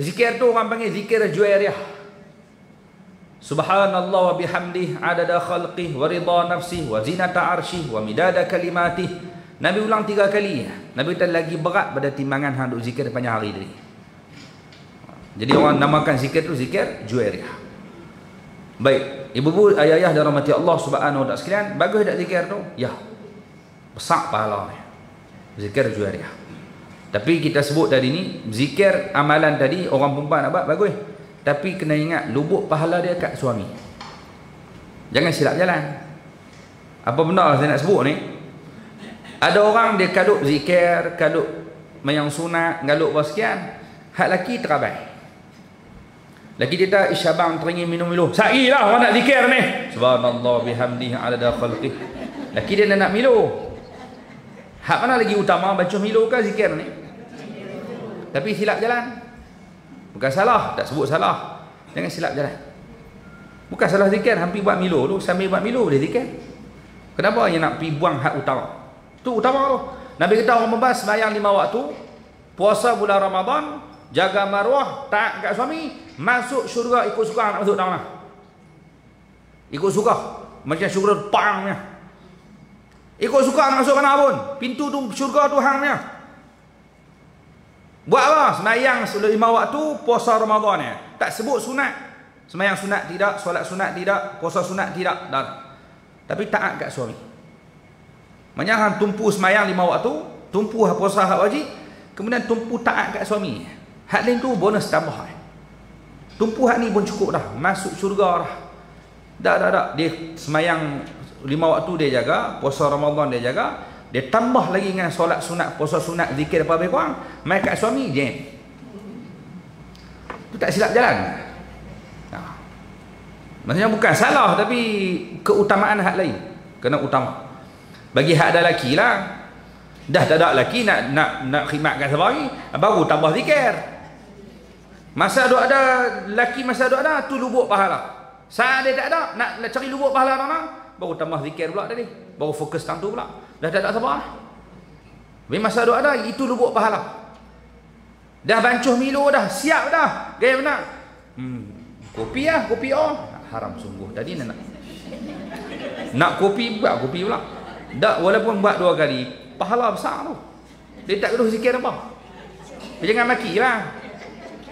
Zikir tu orang panggil zikir juwairiyah. Subhanallah wa bihamdih adada khalqih wa ridha nafsih wa zinata arshih wa midada kalimatih. Nabi ulang 3 kali. Nabi kata lagi berat pada timbangan hang duk zikir sepanjang hari tadi. Jadi orang namakan zikir tu zikir juwairiyah. Baik, ibu-ibu, ayah-ayah dan rahmati Allah Subhanahu wa taala sekalian, bagus tak zikir tu? Ya. Besar pahala ni. Zikir juwairiyah. Tapi kita sebut tadi ni, zikir amalan tadi orang perempuan nak buat bagus. Tapi kena ingat lubuk pahala dia kat suami. Jangan silap jalan. Apa benar saya nak sebut ni? Ada orang dia kalut zikir, kalut mayang sunat, kalut sekian. Hak laki terabai. Lagi dia tak isyabang teringin minum-minum. Sailah orang nak zikir ni. Subhanallah bihamdihi adada khalqih. Laki dia nak minum. Hak mana lagi utama, baca milo ke zikir ni? Tapi silap jalan. Bukan salah, tak sebut salah. Jangan silap jalan. Bukan salah zikir, hampir buat milo tu, sambil buat milo boleh zikir. Kenapa yang nak pergi buang hak utama? Tu utama tu. Nabi kata orang membahas sembahyang 5 waktu, puasa bulan Ramadan, jaga maruah, taat kat suami, masuk syurga ikut suka nak masuk dalam mana? Ikut suka. Macam syurga pangnya. Ikut suka nak masuk mana pun. Pintu tu syurga tu hangnya. Buat apa? Sembahyang 5 waktu, puasa Ramadan ni. Tak sebut sunat. Sembahyang sunat tidak, solat sunat tidak, puasa sunat tidak. Dan tapi taat kat suami. Maknanya hang tumpu sembahyang 5 waktu, tumpu puasa hak wajib, kemudian tumpu taat kat suami. Hak lain tu bonus tambah. Tumpu hak ni pun cukup dah. Masuk syurga dah. Dah. Dia sembahyang 5 waktu dia jaga, puasa Ramadan dia jaga, dia tambah lagi dengan solat sunat, puasa sunat, zikir apa lebih kurang, mai kat suami je. Tu tak silap jalan. Maksudnya bukan salah, tapi keutamaan hak lain kena utama. Bagi hak ada lelaki lah. Dah tak ada lelaki nak khidmatkan sehari, baru tambah zikir. Masa duk ada lelaki, masa duk ada tu lubuk pahala. Saat dia tak ada, nak cari lubuk pahala mana? Baru tambah zikir pula tadi. Baru fokus tang tu pula. Dah tak ada sabar. Tapi masa duk ada, itu lubuk pahala. Dah bancuh milo dah, siap dah. Gaya benar. Kopi lah, kopi haram sungguh. Tadi nak kopi, buat kopi pula. Tak, walaupun buat 2 kali, pahala besar tu. Dia tak kena zikir apa. Dia jangan maki lah.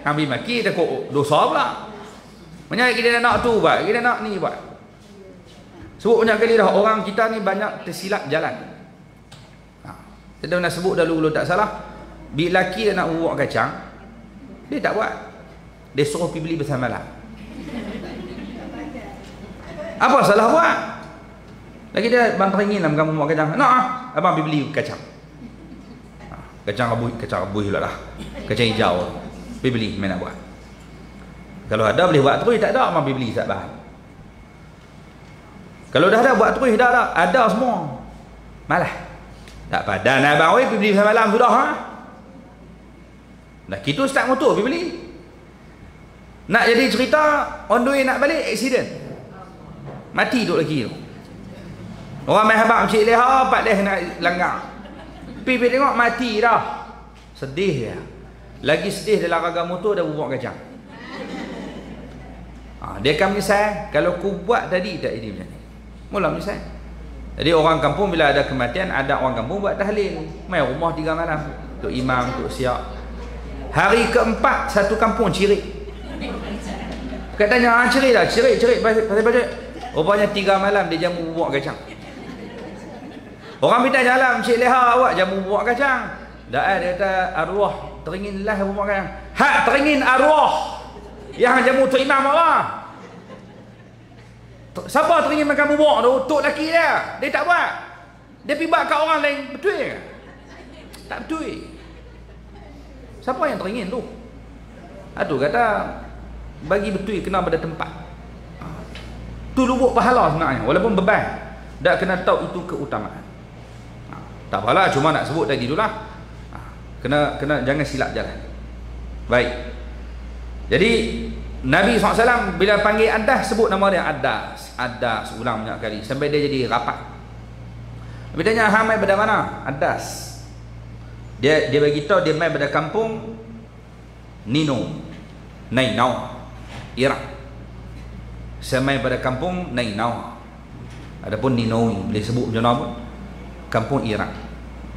Ambil maki, takut dosa pula. Banyak kita nak tu buat, kita nak ni buat. Sebut banyak kali dah, orang kita ni banyak tersilap jalan. Kita nak sebut dulu tak salah. Bila lelaki dia nak buat kacang, dia tak buat. Dia suruh pergi beli bersama malam. Apa salah buat? Lagi dia bang teringin lah kamu buat kacang. Nak abang pergi beli kacang. Kacang rebus pula dah. Kacang hijau. Pergi beli, main nak buat. Kalau ada boleh buat terus, tak ada abang pergi beli tak bahan. Kalau dah ada buat terus, dah ada semua. Malah. Tak padan abang pergi beli bersama malam sudah ha. Dah kita start motor pergi beli. Nak jadi cerita on the way nak balik accident. Mati duk lagi tu. Orang main habaq Cik Leha 4 leh nak langgar. Pergi tengok mati dah. Sedih dia. Lagi sedih dalam raga motor dah bubuk kacang. Dia akan menyesal kalau ku buat tadi tak ini macam ni. Mula menyesal. Jadi orang kampung bila ada kematian, ada orang kampung buat tahlil. Mai rumah 3 malam. Tok imam, tok siap. Hari keempat satu kampung cirik. Katanya cirik dah, cirik pasal rupanya 3 malam dia jamu bubuk kacang. Orang minta jalan Cik Leha awak jamu bubuk kacang. Dah dia kata arwah teringin lah bubuk kacang. Hak teringin arwah yang jamu tu imam Allah. Siapa teringin makan bubuk tu? Tok laki dia. Dia tak buat. Dia pergi buat kat orang lain. Betul ke? Tak betul. Siapa yang teringin tu? Aduh kata bagi betul kena pada tempat. Tu lubuk pahala sebenarnya. Walaupun beban. Tak kena tahu itu keutamaan. Tak apalah, cuma nak sebut tadi dululah. Kena jangan silap jalan. Baik. Jadi Nabi SAW bila panggil Adas, sebut nama dia Adas. Adas, ulang banyak kali sampai dia jadi rapat. Nabi tanya, hang mai pada mana? Adas. Dia bagi tahu dia mai pada kampung Nainau, Iraq. Saya mai pada kampung Nainau. Adapun Ninawi boleh sebut macam mana pun, kampung Iraq.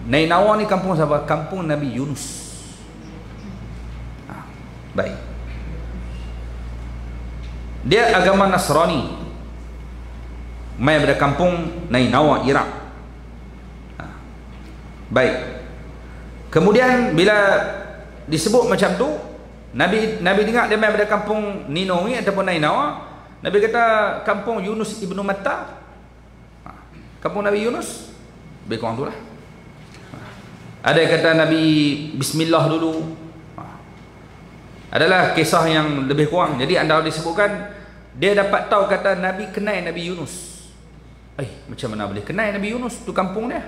Nainau ni kampung siapa? Kampung Nabi Yunus. Baik. Dia agama Nasrani, mai pada kampung Nainau, Iraq. Baik. Kemudian bila disebut macam tu, Nabi dengar dia mai pada kampung Ninawi ataupun Nainau, Nabi kata kampung Yunus ibnu Matta. Kampung Nabi Yunus, lebih kurang tu lah. Ada yang kata Nabi Bismillah dulu. Adalah kisah yang lebih kurang. Jadi anda disebutkan dia dapat tahu kata Nabi kenal Nabi Yunus. Macam mana boleh kenal Nabi Yunus? Tu kampung dia.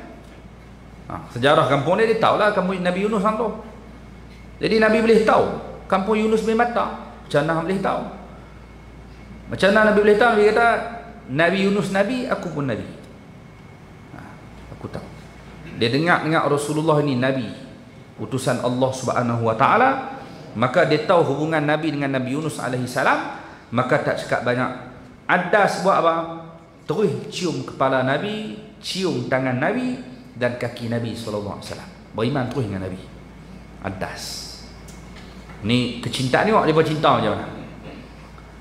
Sejarah kampung dia tahulah kampung Nabi Yunus tu. Jadi Nabi boleh tahu kampung Yunus bin Matta. Macam mana boleh tahu? Macam mana Nabi boleh tahu? Dia kata Nabi Yunus Nabi, aku pun Nabi. Aku tahu. Dia dengar Rasulullah ini Nabi, utusan Allah Subhanahu Wa Taala. Maka dia tahu hubungan Nabi dengan Nabi Yunus alaihi salam. Maka tak cakap banyak. Adas buat apa? Terus cium kepala Nabi, cium tangan Nabi dan kaki Nabi sallallahu alaihi wasallam. Beriman terus dengan Nabi. Adas. Ni kecintaan ni, dia cinta macam mana?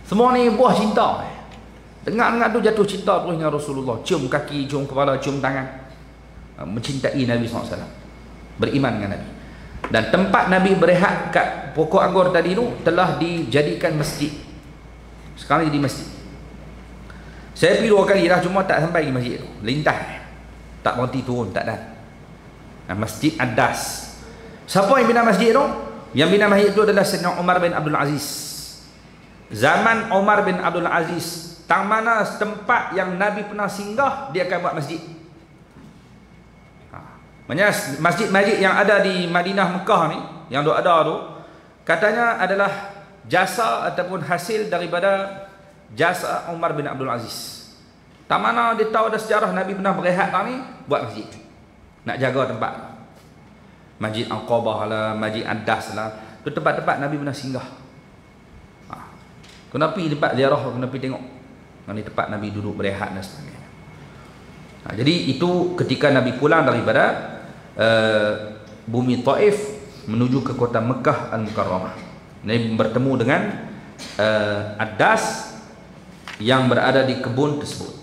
Semua ni buah cinta. Dengar tu jatuh cinta terus dengan Rasulullah. Cium kaki, cium kepala, cium tangan. Mencintai Nabi sallallahu alaihi wasallam. Beriman dengan Nabi. Dan tempat Nabi berehat kat pokok anggur tadi tu telah dijadikan masjid. Sekarang jadi masjid. Saya pergi 2 kali dah, cuma tak sampai di masjid tu. Lintas. Tak berhenti turun, tak ada. Masjid Adas. Siapa yang bina masjid tu? Yang bina masjid tu adalah Sayyidina Umar bin Abdul Aziz. Zaman Umar bin Abdul Aziz, tang mana tempat yang Nabi pernah singgah, dia akan buat masjid. Maksudnya masjid-masjid yang ada di Madinah, Mekah ni, yang ada tu, katanya adalah jasa ataupun hasil daripada jasa Umar bin Abdul Aziz. Tak mana dia tahu ada sejarah Nabi pernah berehat ni, buat masjid. Nak jaga tempat. Masjid Al-Qabah lah, Masjid Adas lah. Itu tempat-tempat Nabi pernah singgah. Kena pergi tempat ziarah, kena pergi tengok. Ini tempat Nabi duduk berehat dan sebagainya. Jadi itu ketika Nabi pulang daripada bumi Taif menuju ke kota Mekah Al-Mukarramah. Nabi bertemu dengan Adas yang berada di kebun tersebut.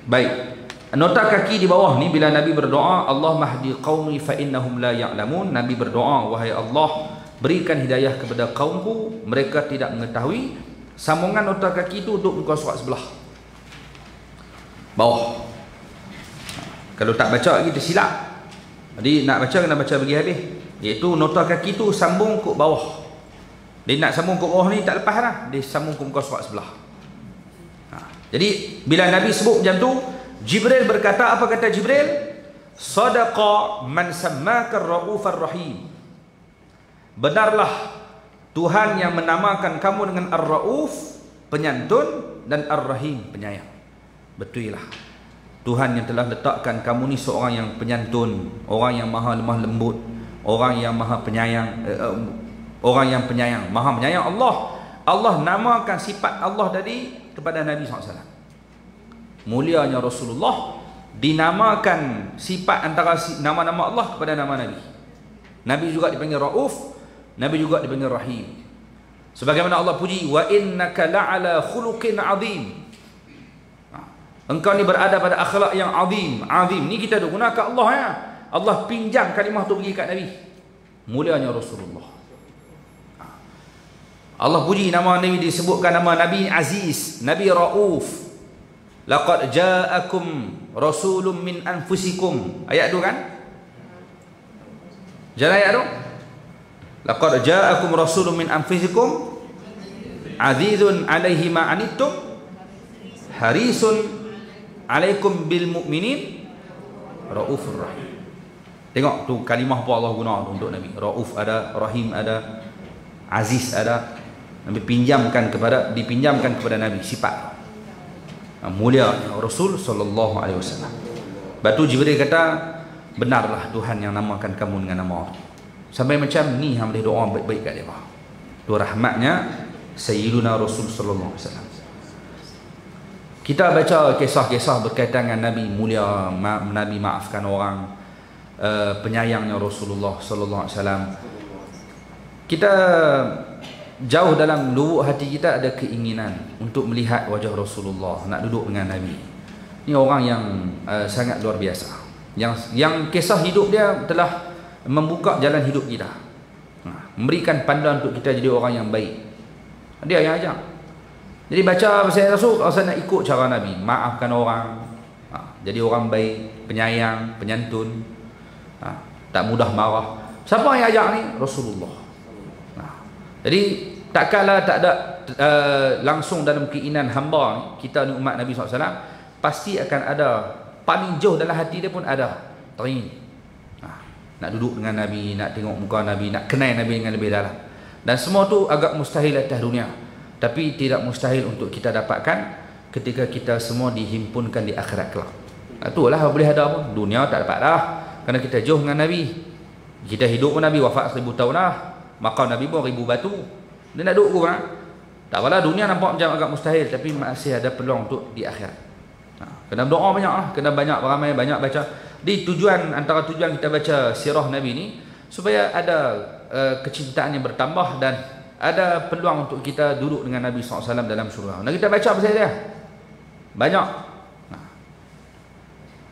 Baik. Nota kaki di bawah ni bila Nabi berdoa, Allah mahdi qaumi fa innahum la ya'lamun. Nabi berdoa, wahai Allah, berikan hidayah kepada kaumku, mereka tidak mengetahui. Sambungan nota kaki itu duduk muka surat sebelah bawah. Kalau tak baca kita silap. Jadi nak baca kena baca bagi habis. Iaitu nota kaki tu sambung ke bawah. Dia nak sambung ke bawah ni tak lepas lah. Dia sambung ke muka surat sebelah. Jadi bila Nabi sebut macam tu, Jibril berkata, apa kata Jibril? Sadaqa man sammaka ar-Raufur Rahim. Benarlah Tuhan yang menamakan kamu dengan Ar-Rauf, penyantun, dan Ar-Rahim, penyayang. Betul lah. Tuhan yang telah letakkan kamu ni seorang yang penyantun, orang yang maha lemah lembut, orang yang maha penyayang, orang yang penyayang, maha penyayang. Allah namakan sifat Allah tadi kepada Nabi SAW. Mulianya Rasulullah dinamakan sifat antara nama-nama Allah kepada nama Nabi. Nabi juga dipanggil Rauf, Nabi juga dipanggil Rahim. Sebagaimana Allah puji, wa innaka la'ala khuluqin azim. Engkau ni berada pada akhlak yang azim. Azim ni kita dah gunakan Allah ya. Allah pinjam kalimah tu bagi kat Nabi. Mulianya Rasulullah. Allah puji nama Nabi, disebutkan nama Nabi Aziz, Nabi Rauf. Laqad ja'akum rasulun min anfusikum. Ayat tu kan? Jangan ayat tu. Laqad ja'akum rasulun min anfusikum azizun 'alaihi ma 'anittum harisun 'alaikum bil mu'minin raufur rahim. Tengok tu kalimah apa Allah guna tu untuk Nabi. Rauf ada, Rahim ada. Aziz ada, dipinjamkan kepada Nabi sifat mulia Rasul sallallahu alaihi wasallam. Batu Jibril kata, benarlah Tuhan yang namakan kamu dengan nama itu. Sampai macam ni hang boleh doa baik-baik kat dia. Doa rahmatnya Sayyiduna Rasul sallallahu alaihi wasallam. Kita baca kisah-kisah berkaitan dengan Nabi mulia, Nabi maafkan orang, penyayangnya Rasulullah sallallahu alaihi wasallam. Kita jauh dalam lubuk hati kita ada keinginan untuk melihat wajah Rasulullah, nak duduk dengan Nabi. Ini orang yang sangat luar biasa. Yang kisah hidup dia telah membuka jalan hidup kita. Memberikan panduan untuk kita jadi orang yang baik. Dia yang ajak. Jadi baca pasal Rasul, kalau nak ikut cara Nabi, maafkan orang, jadi orang baik, penyayang, penyantun, tak mudah marah. Siapa yang ajak ni? Rasulullah. Jadi takkanlah tak ada langsung dalam keinginan hamba ni, kita ni umat Nabi SAW, pasti akan ada paling jauh dalam hati dia pun ada teringin nak duduk dengan Nabi, nak tengok muka Nabi, nak kenal Nabi dengan lebih dalam. Dan semua tu agak mustahil atas dunia, tapi tidak mustahil untuk kita dapatkan ketika kita semua dihimpunkan di akhirat kelak. Itulah boleh ada pun. Dunia tak dapat dah, kerana kita jauh dengan Nabi. Kita hidup pun Nabi wafat 1000 tahun dah, maka Nabi pun 1000 batu. Dia nak duduk ke? Tak apalah, dunia nampak macam agak mustahil, tapi masih ada peluang untuk di akhirat. Kena berdoa banyak lah, kena banyak beramai, banyak baca. Di tujuan, antara tujuan kita baca sirah Nabi ni, supaya ada kecintaan yang bertambah dan ada peluang untuk kita duduk dengan Nabi SAW dalam surga. Dan kita baca pasal dia banyak.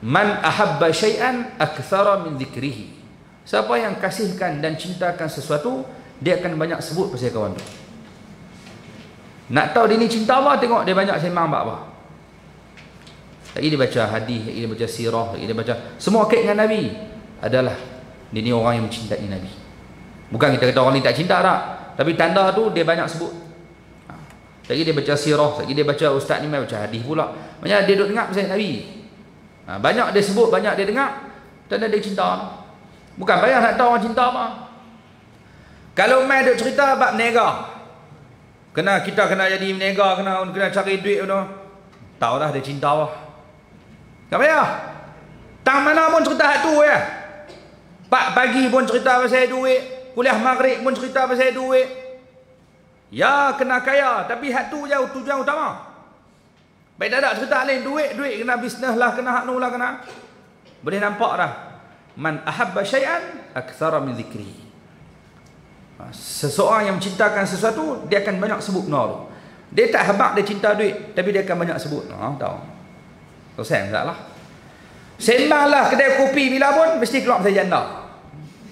Man ahabba syai'an akthara min dhikrihi. Siapa yang kasihkan dan cintakan sesuatu, dia akan banyak sebut pasal kawan tu. Nak tahu dia ni cinta Allah, tengok dia banyak sembang apa. Lagi dia baca hadis, lagi dia baca sirah, lagi dia baca semua kait dengan Nabi, adalah dia ni orang yang mencintai Nabi. Bukan kita kata orang ni tak cinta tak, tapi tanda tu dia banyak sebut. Lagi dia baca sirah, lagi dia baca ustaz ni baca hadis pula. Maksudnya dia duduk dengar pasal Nabi. Banyak dia sebut, banyak dia dengar, tanda dia cinta. Bukan payah nak tahu orang cinta apa. Kalau mai duk cerita bab menega, kita kena jadi menega, kena cari duit tu, tahu dah dia cinta apa. Tak payah. Tang mana pun cerita hak tu ya. Pak pagi pun cerita pasal duit, kuliah maghrib pun cerita pasal duit. Ya kena kaya, tapi hak tu jauh tujuan utama. Baik tak ada cerita lain, duit kena bisnes lah, kena hak nu lah, kena. Boleh nampak dah. Man ahabba syai'an aktsara min dzikri. Seseorang yang mencintakan sesuatu, dia akan banyak sebut benda tu. Dia tak habaq dia cinta duit, tapi dia akan banyak sebut. Tahu. Selesai masalah. Sembanglah kedai kopi bila pun mesti keluar pasal janda.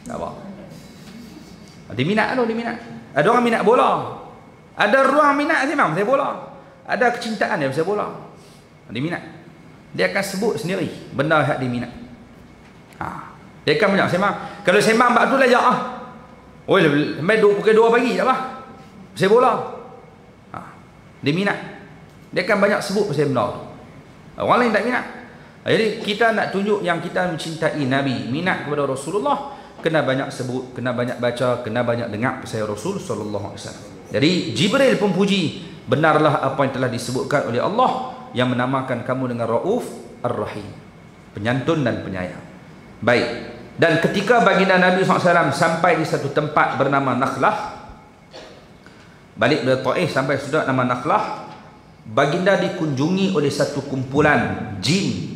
Tak apa. Dia minat tu, dia minat. Ada orang minat bola. Ada ruang minat sembang pasal bola. Ada kecintaan dia pasal bola. Dia minat. Dia akan sebut sendiri benda yang dia minat. Dia akan banyak sembang. Kalau sembang bab tu lah jauh. Oi, sampai pukul 2 pagi tak apa. Pasal bola. Dia minat. Dia akan banyak sebut pasal benda tu. Orang lain tak minat. Jadi kita nak tunjuk yang kita mencintai Nabi, minat kepada Rasulullah, kena banyak sebut, kena banyak baca, kena banyak dengar pasal Rasul sallallahu alaihi wasallam. Jadi Jibril pun puji, benarlah apa yang telah disebutkan oleh Allah yang menamakan kamu dengan Rauf Ar-Rahim, penyantun dan penyayang. Baik. Dan ketika baginda Nabi SAW sampai di satu tempat bernama Nakhlah, balik dari Taif sampai sudah nama Nakhlah, baginda dikunjungi oleh satu kumpulan jin.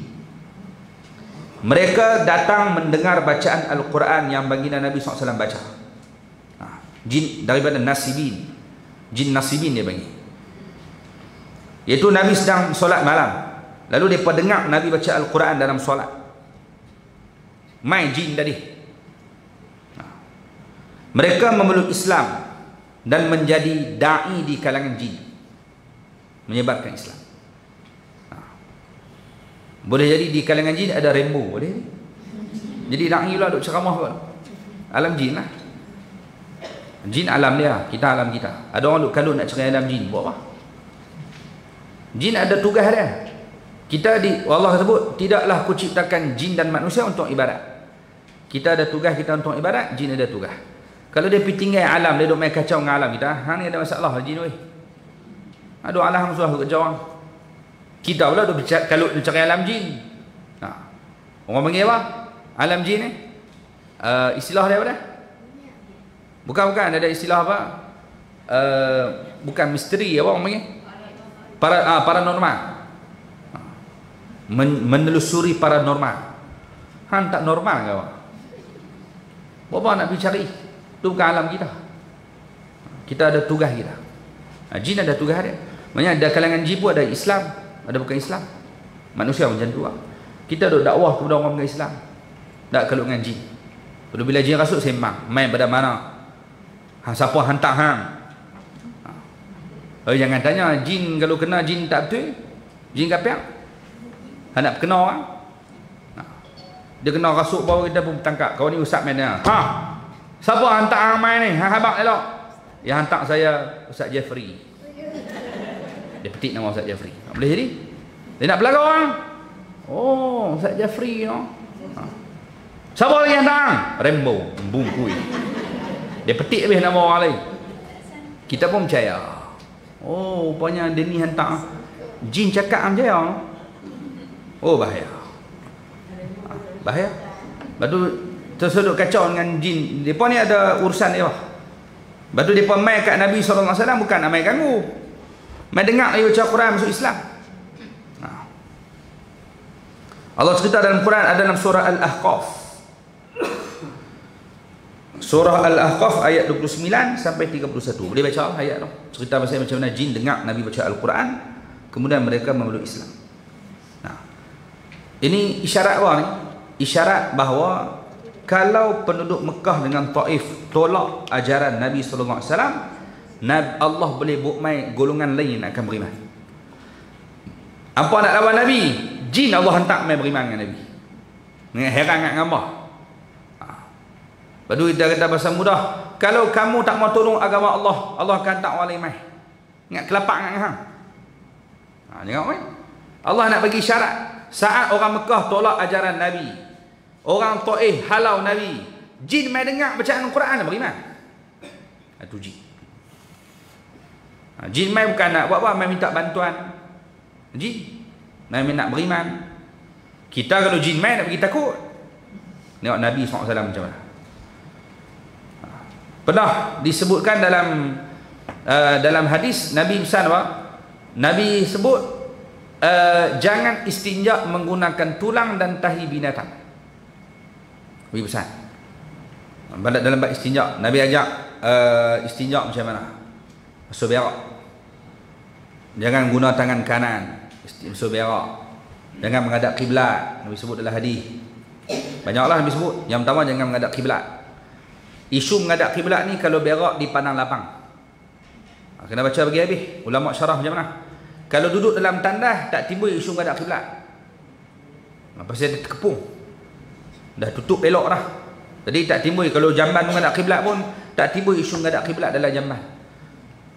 Mereka datang mendengar bacaan Al-Quran yang baginda Nabi SAW baca. Jin daripada Nasibin. Jin Nasibin dia panggil. Iaitu Nabi sedang solat malam, lalu mereka dengar Nabi baca Al-Quran dalam solat. Main jin tadi. Mereka memeluk Islam dan menjadi da'i di kalangan jin, menyebarkan Islam. Boleh jadi di kalangan jin ada rainbow, boleh. Jadi da'i pula duk ceramah pun. Alam jin lah. Jin alam dia, kita alam kita. Ada orang duk kalut nak cerai alam jin, buat apa? Jin ada tugas dia. Kita Allah sebut, tidaklah aku ciptakan jin dan manusia untuk ibadat. Kita ada tugas kita untuk ibadat, jin ada tugas. Kalau dia pergi tinggal alam, dia duk main kacau dengan alam kita, hang ni ada masalah jin weh. Ada alam sudah kerja orang. Kita pula duk bicara kalau cari alam jin. Orang panggil apa? Alam jin ni. Istilah dia apa dah? Bukan ada istilah apa? Bukan misteri apa orang panggil? Paranormal. Menelusuri paranormal. Hang tak normal ke awak? Apa nak pergi cari? Itu bukan alam kita. Kita ada tugas kita. Jin ada tugas dia. Maksudnya ada kalangan jin pun ada Islam, ada bukan Islam. Manusia macam tu lah. Kita duk dakwah kepada orang bukan Islam. Tak kalau dengan jin. Bila jin rasuk sembang, main pada mana? Siapa hantar hang? Jangan tanya jin kalau kena jin tak betul. Jin kapiak. Hang nak kena orang. Dia kena rasuk bawa kita pun bertangkap. Kau ni ustaz main dia. Siapa hantar hang main ni? Hang habaq elok. Yang hantar saya Ustaz Jeffrey. Dia petik nama Ustaz Jeffrey. Boleh jadi? Dia nak belagak orang. Oh, Ustaz Jeffrey no. Siapa lagi hantar? Rambo, bungkui. Dia petik habis nama orang lain. Kita pun percaya. Oh, rupanya dia ni hantar. Jin cakap percaya. Oh, bahaya. Bahaya. Lepas tu tersudut kacau dengan jin. Mereka ni ada urusan dia. Lepas tu mereka main kat Nabi SAW bukan nak main ganggu. Main dengar dia baca Quran masuk Islam. Allah cerita dalam Quran ada dalam surah Al-Ahqaf. Surah Al-Ahqaf ayat 29 sampai 31. Boleh baca ayat tu. Cerita pasal macam mana jin dengar Nabi baca Al-Quran, kemudian mereka memeluk Islam. Ini isyarat apa ni? Isyarat bahawa kalau penduduk Mekah dengan Taif tolak ajaran Nabi SAW, Allah boleh buat mai golongan lain akan beriman. Apa nak lawan Nabi? Jin Allah hantar mai beriman dengan Nabi. Heran dengan Allah. Lepas tu kita kata bahasa mudah, kalau kamu tak mau tolong agama Allah, Allah akan hantar orang lain mai. Ingat kelapak dengan hang. Tengok mai. Allah nak bagi syarat. Saat orang Mekah tolak ajaran Nabi, orang Taif halau Nabi, jin mai dengar bacaan Al-Quran beriman. Itu jin. Jin mai bukan nak buat apa, mai minta bantuan. Jin mai nak beriman. Kita kalau jin mai nak pergi takut. Tengok Nabi SAW macam mana. Pernah disebutkan dalam hadis Nabi pesan apa? Nabi sebut jangan istinja menggunakan tulang dan tahi binatang. Nabi pesan. Dalam bab istinja, Nabi ajak istinja macam mana? Basuh berak. Jangan guna tangan kanan basuh berak. Jangan menghadap kiblat. Nabi sebut dalam hadis. Banyaklah Nabi sebut. Yang pertama jangan menghadap kiblat. Isu menghadap kiblat ni kalau berak di padang lapang. Kena baca bagi habis. Ulama syarah macam mana? Kalau duduk dalam tandas tak timbul isu menghadap kiblat. Pasal dia terkepung. Dah tutup belok dah. Jadi tak timbul. Kalau jamban menghadap kiblat pun tak timbul isu menghadap kiblat dalam jamban.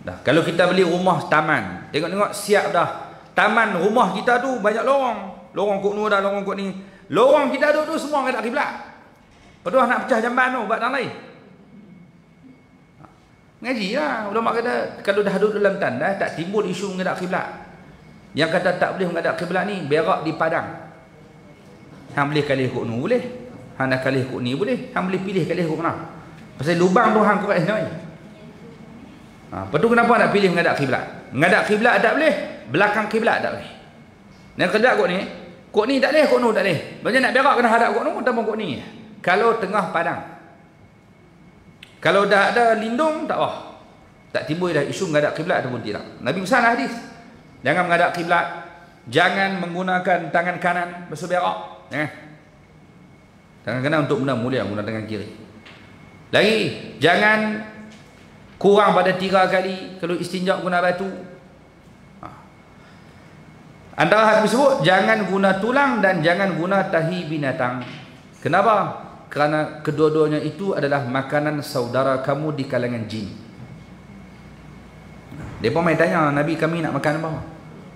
Dah. Kalau kita beli rumah taman, tengok-tengok siap dah. Taman rumah kita tu banyak lorong. Lorong kok ni dah, lorong kok ni. Lorong kita duduk tu semua menghadap kiblat. Lepas nak pecah jamban tu buat dalam lain. Ngaji lah. Ulama kata kalau dah duduk dalam tandas tak timbul isu menghadap kiblat. Yang kata tak boleh menghadap kiblat ni berak di padang. Hang boleh kalih kok ni boleh. Hang nak kalih kok ni boleh. Hang boleh pilih kalih kok mana. Pasal lubang tu hang korek sini. Lepas tu kenapa nak pilih menghadap kiblat? Menghadap kiblat tak boleh, belakang kiblat tak boleh. Yang kedua kok ni tak boleh, kok ni tak boleh. Macam nak berak kena hadap kok ni ataupun kok ni. Kalau tengah padang. Kalau dah ada lindung tak apa. Tak timbul dah isu menghadap kiblat ataupun tidak. Nabi pesan hadis. Jangan menghadap kiblat. Jangan menggunakan tangan kanan basuh berak. Tangan kanan untuk benda mulia, guna tangan kiri. Lagi, jangan kurang pada 3 kali kalau istinja guna batu. Antara hadis sebut jangan guna tulang dan jangan guna tahi binatang. Kenapa? Kerana kedua-duanya itu adalah makanan saudara kamu di kalangan jin. Dia pun main tanya, Nabi kami nak makan apa?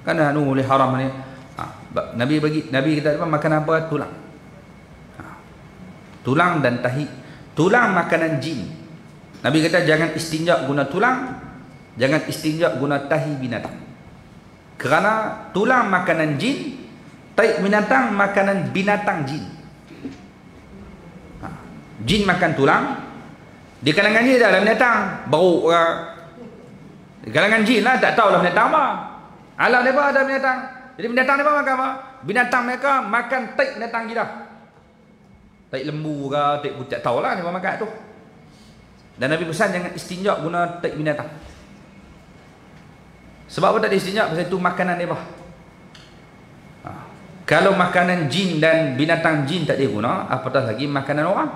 Kan anu boleh haram ni. Nabi kata apa? Makan apa? Tulang. Tulang dan tahi. Tulang makanan jin. Nabi kata jangan istinja guna tulang, jangan istinja guna tahi binatang. Kerana tulang makanan jin, tahi binatang makanan binatang jin. Jin makan tulang, di kalangan jin adalah binatang, bau di kalangan jin lah, tak tahulah binatang apa. Alam mereka ada binatang. Jadi binatang mereka makan apa? Binatang mereka makan tahi binatang gila. Tahi lembu ke, tahi putih, tak tahulah mereka makan tu. Dan Nabi pesan jangan istinja guna tahi binatang. Sebab apa tak ada istinja? Pasal itu makanan mereka. Kalau makanan jin dan binatang jin tak diguna, apatah lagi makanan orang.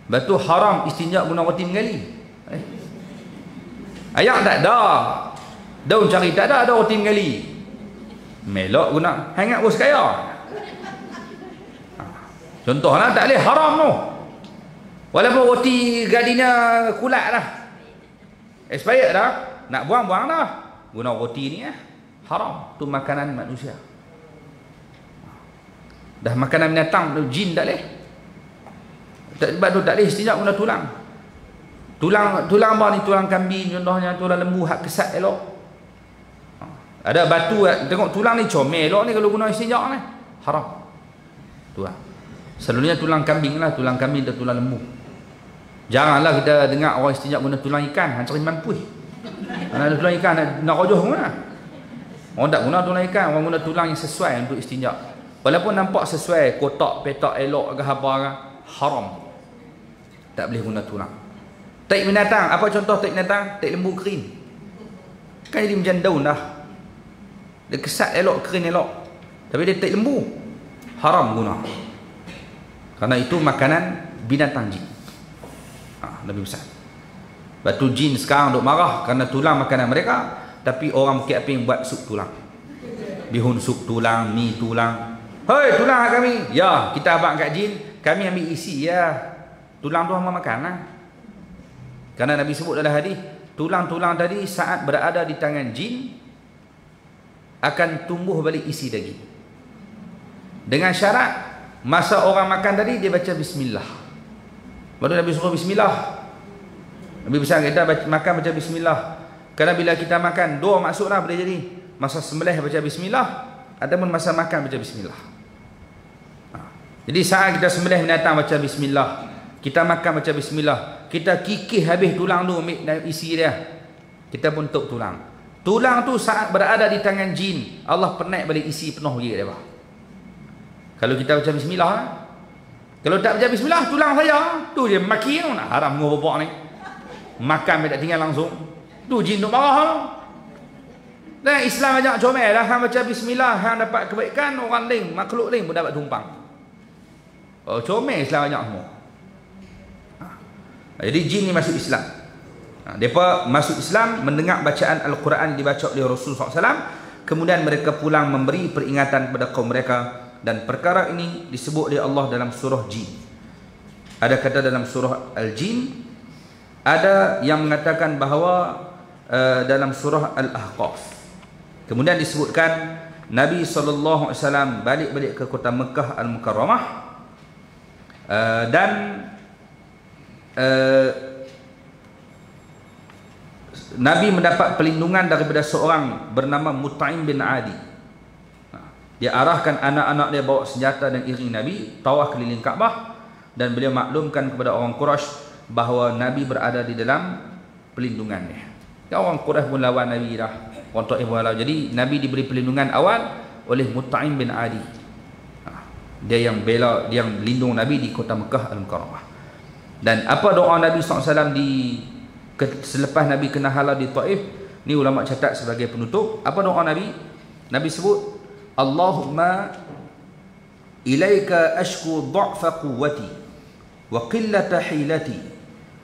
Lepas tu haram istinja guna roti menggali. Ayak tak ada. Daun cari tak ada roti menggali. Melok guna hangat bos kaya. Contohnya tak boleh, haram tu. Walaupun roti gadinya kulat dah, expired dah, nak buang-buang dah, guna roti ni haram. Tu makanan manusia. Dah makanan binatang tu jin tak boleh. Sebab tu tak boleh istinja guna tulang. Tulang apa ni? Tulang kambing contohnya, tulang lembu hak kesat elok. Ada batu tengok tulang ni comel elok ni, kalau guna istinja ni haram. Tu lah. Selalunya tulang kambing lah, tulang kambing dan tulang lembu. Janganlah kita dengar orang istinja guna tulang ikan, cari mampu. Ada tulang ikan nak rojoh mana? Orang tak guna tulang ikan, orang guna tulang yang sesuai untuk istinja. Walaupun nampak sesuai, kotak, petak, elok ke apa ke, haram. Tak boleh guna tulang. Tahi binatang, apa contoh tahi binatang? Tahi lembu kering. Kan jadi macam daun dah. Dia kesat elok, kering elok. Tapi dia tahi lembu, haram guna. Karena itu makanan binatang jin. Nabi pesan. Batu jin sekarang duk marah kerana tulang makanan mereka, tapi orang Bukit Aping buat sup tulang. Bihun sup tulang, mi tulang. Hei, tulang kami. Ya, kita abang kat jin, kami ambil isi ya. Tulang tu hang makan lah. Kerana Nabi sebut dalam hadis, tulang-tulang tadi saat berada di tangan jin akan tumbuh balik isi daging. Dengan syarat masa orang makan tadi dia baca bismillah. Baru Nabi suruh bismillah. Nabi pesan kita makan baca bismillah. Kerana bila kita makan, dua maksudlah boleh jadi. Masa sembelih baca bismillah, ataupun masa makan baca bismillah. Jadi saat kita sembelih binatang baca bismillah, kita makan baca bismillah, kita kikih habis tulang tu, ambil isi dia, kita pun tuk tulang. Tulang tu saat berada di tangan jin, Allah penaik balik isi penuh lagi dia. Kalau kita baca bismillah, kalau tak baca bismillah, tulang saya tu dia maki tu, nak haram ngau bapak ni. Makan tak tinggal langsung. Tu jin tu marah. Dan Islam ajak comel lah, hang baca bismillah, hang dapat kebaikan, orang lain, makhluk lain pun dapat tumpang. Oh, comel Islam ajak semua. Jadi jin ni masuk Islam. Mereka masuk Islam, mendengar bacaan Al-Quran dibaca oleh Rasulullah SAW, kemudian mereka pulang memberi peringatan kepada kaum mereka. Dan perkara ini disebut oleh Allah dalam surah Jin. Ada kata dalam surah Al-Jin, ada yang mengatakan bahawa dalam surah Al-Ahqaf. Kemudian disebutkan Nabi SAW balik-balik ke kota Mekah Al-Mukarramah, dan Nabi mendapat perlindungan daripada seorang bernama Mut'im bin Adi. Dia arahkan anak-anak dia bawa senjata dan iring Nabi tawaf keliling Kaabah, dan beliau maklumkan kepada orang Quraisy bahawa Nabi berada di dalam perlindungannya. Ya, orang Quraisy pun lawan Nabi dah, orang Taif pun lawan. Jadi Nabi diberi perlindungan awal oleh Mut'im bin Adi. Dia yang bela, dia yang lindung Nabi di kota Mekah Al-Mukarramah. Dan apa doa Nabi SAW selepas Nabi kena halal di Taif? Ni ulama catat sebagai penutup. Apa doa Nabi? Nabi sebut, Allahumma ilaika ashku dha'fa quwwati wa qillata hilati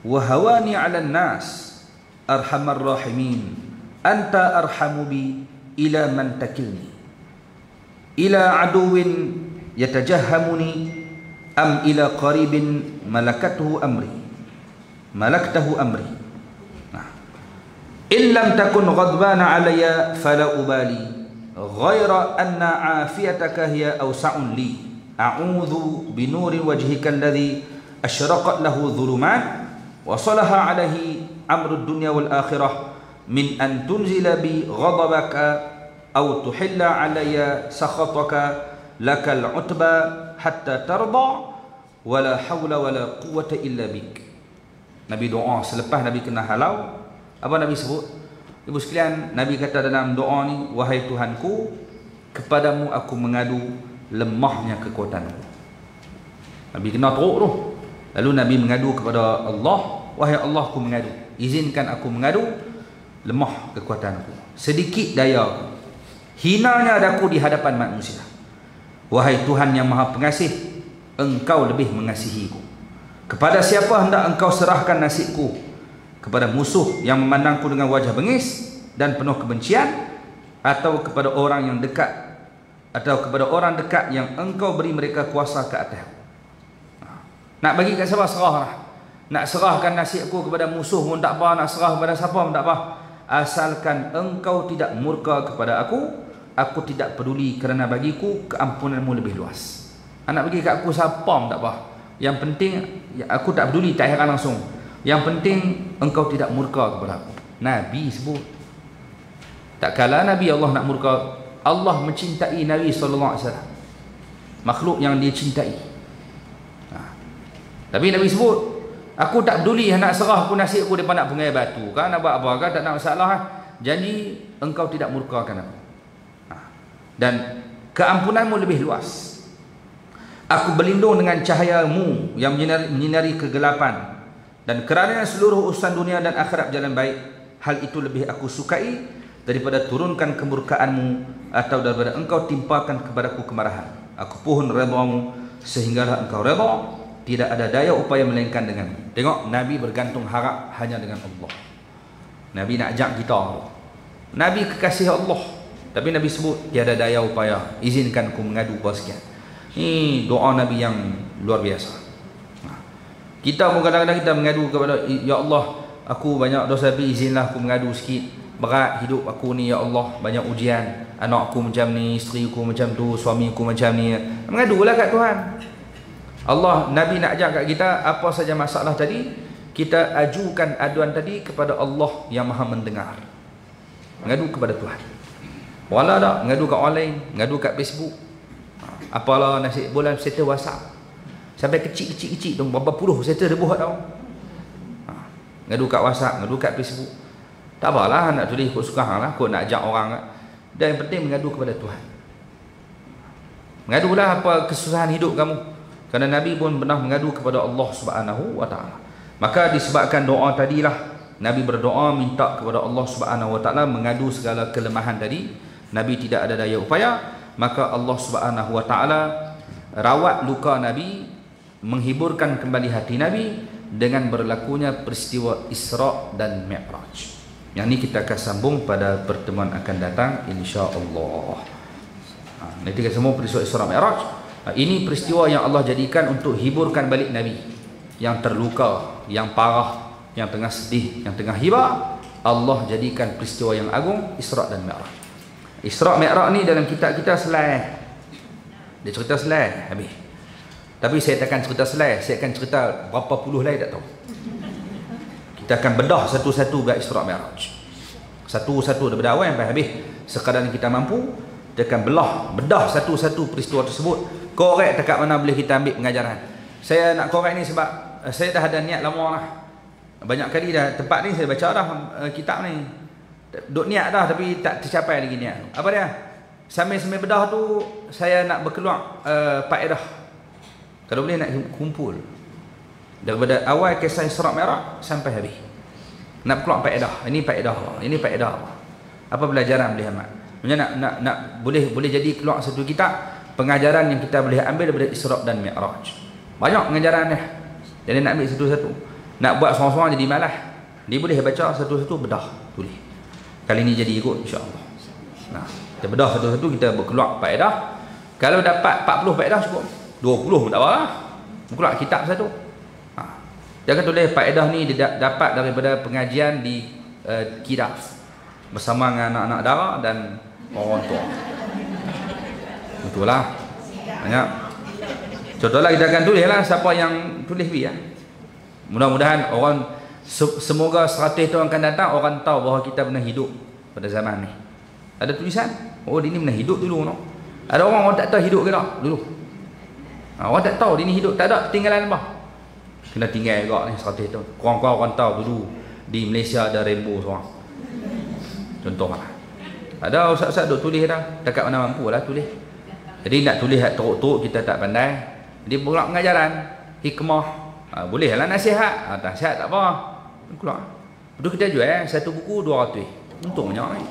wa hawani 'ala an-nas arhamar rahimin anta arhamu bi ila man takilni ila aduwin yatajahhamuni am ila qaribin malakatahu amri in lam takun ghadbana alayya fala ubali ghaira anna afiyataka hiya awsa'un li a'udzu bi nuri wajhika alladhi asyraqat lahu dhulumat wa salaha alaihi amrud dunya wal akhirah min an tunzila bi ghadabaka aw tuhilla alayya sakhataka lakal utba hatta tarda wala hawla wala quwwata illa bik. Nabi doa selepas Nabi kena halau. Apa Nabi sebut? Ibu sekalian, Nabi kata dalam doa ni, wahai Tuhanku, kepadamu aku mengadu lemahnya kekuatanku. Nabi kena teruk tu. Lalu Nabi mengadu kepada Allah, wahai Allah, aku mengadu, izinkan aku mengadu lemah kekuatanku, sedikit daya, hinanya adaku di hadapan manusia. Wahai Tuhan yang Maha Pengasih, Engkau lebih mengasihiku. Kepada siapa hendak Engkau serahkan nasibku? Kepada musuh yang memandangku dengan wajah bengis dan penuh kebencian, atau kepada orang yang dekat, atau kepada orang dekat yang Engkau beri mereka kuasa ke atas? Nak bagi kat siapa, serahlah. Nak serahkan nasibku kepada musuh pun tak apa, nak serah kepada siapa pun tak apa, asalkan Engkau tidak murka kepada aku tidak peduli, kerana bagiku keampunanmu lebih luas. Nak bagi kat aku siapa pun tak apa, yang penting aku tak peduli, tak heran langsung, yang penting Engkau tidak murka kepada aku. Nabi sebut. Tak kala Nabi Allah nak murka. Allah mencintai Nabi SAW, makhluk yang dia cintai. Tapi Nabi sebut, aku tak peduli nak serah aku nasibku depan nak pengai batu kan, nak buat apa kan, tak nak masalah. Janji Engkau tidak murkakan aku, dan keampunanmu lebih luas. Aku berlindung dengan cahayamu yang menyinari kegelapan, dan kerana seluruh urusan dunia dan akhirat berjalan baik, hal itu lebih aku sukai daripada turunkan kemurkaanmu atau daripada Engkau timpakan kepadaku kemarahan. Aku pohon redhamu sehinggalah Engkau redha, tidak ada daya upaya melainkan denganmu. Tengok, Nabi bergantung harap hanya dengan Allah. Nabi nak ajak kita, Nabi kekasih Allah, tapi Nabi sebut tiada daya upaya, izinkan aku mengadu kau sekian. Ini doa Nabi yang luar biasa. Kita pun kadang-kadang kita mengadu kepada, ya Allah, aku banyak dosa, tapi izinlah aku mengadu sikit. Berat hidup aku ni ya Allah, banyak ujian, anak aku macam ni, isteri aku macam tu, suami aku macam ni. Mengadulah kat Tuhan. Allah, Nabi nak ajak kat kita, apa saja masalah tadi, kita ajukan aduan tadi kepada Allah yang Maha mendengar. Mengadu kepada Tuhan. Wala tak, mengadu kat orang lain, mengadu kat Facebook. Apalah nasib bulan settle WhatsApp. Sampai kecil-kecil tu, berapa puluh settle dia buat tau. Ngadu kat WhatsApp, ngadu kat Facebook. Tak apalah nak tulis ikut suka hang lah, kau nak ajak orang. Dan yang penting mengadu kepada Tuhan. Mengadulah apa kesusahan hidup kamu. Kerana Nabi pun pernah mengadu kepada Allah Subhanahu wa taala. Maka disebabkan doa tadilah Nabi berdoa minta kepada Allah Subhanahu wa taala, mengadu segala kelemahan tadi. Nabi tidak ada daya upaya, maka Allah Subhanahu wa taala rawat luka Nabi, menghiburkan kembali hati Nabi dengan berlakunya peristiwa Isra dan Mi'raj. Yang ini kita akan sambung pada pertemuan akan datang insya-Allah. Nanti kita semua peristiwa Isra Mi'raj. Ini peristiwa yang Allah jadikan untuk hiburkan balik Nabi yang terluka, yang parah, yang tengah sedih, yang tengah hibah. Allah jadikan peristiwa yang agung Isra dan Mi'raj. Isra Mi'raj ni dalam kitab kita selai. Dia cerita selai habis. Tapi saya takkan cerita selai, saya akan cerita berapa puluh lain tak tahu. Kita akan bedah satu-satu bab Isra Mi'raj. Satu-satu daripada awal sampai habis. Sekadar kita mampu, kita akan bedah satu-satu peristiwa tersebut. Korek dekat mana boleh kita ambil pengajaran. Saya nak korek ni sebab saya dah ada niat lama lah. Banyak kali dah tempat ni saya baca dah kitab ni. Duk niat dah tapi tak tercapai lagi niat. Apa dia? Sambil-sambil bedah tu saya nak berkeluar faedah. Kalau boleh nak kumpul daripada awal kisah Isra Mi'raj sampai habis. Nak keluar faedah. Ini faedah. Ini faedah. Apa pelajaran boleh amat? Maksudnya nak boleh jadi keluar satu kitab pengajaran yang kita boleh ambil daripada Isra dan Mi'raj. Banyak pengajaran dia. Jadi nak ambil satu-satu. Nak buat seorang-seorang jadi malas. Dia boleh baca satu-satu, bedah, tulis. Kali ni jadi ikut insya-Allah. Nah, kita bedah satu-satu, kita berkeluar faedah. Kalau dapat 40 faedah cukup. 20 pun tak apa lah. Berkeluar kitab satu. Jangan tulis faedah ni dia dapat daripada pengajian di Kidaf bersama dengan anak-anak dara dan orang tua. Itulah. Banyak. Contohlah kita akan tulis lah siapa yang tulis bi ya. Mudah-mudahan orang semoga 100 tahun akan datang orang tahu bahawa kita pernah hidup pada zaman ni. Ada tulisan, oh dia ni pernah hidup dulu no. Ada orang tak tahu hidup ke tak dulu. Orang tak tahu dia ni hidup, tak ada tinggalan apa. Kena tinggal juga ni 100 tahun. Kurang-kurang orang tahu dulu di Malaysia ada rainbow seorang. Contohlah. Ada ustaz-ustaz duk tulis dah, dekat mana mampu lah tulis. Jadi nak tulis teruk-teruk kita tak pandai. Jadi pula pengajaran, hikmah. Boleh lah nasihat. Nasihat tak apa. Keluar. Betul kita jual satu buku 200. Untungnya ni.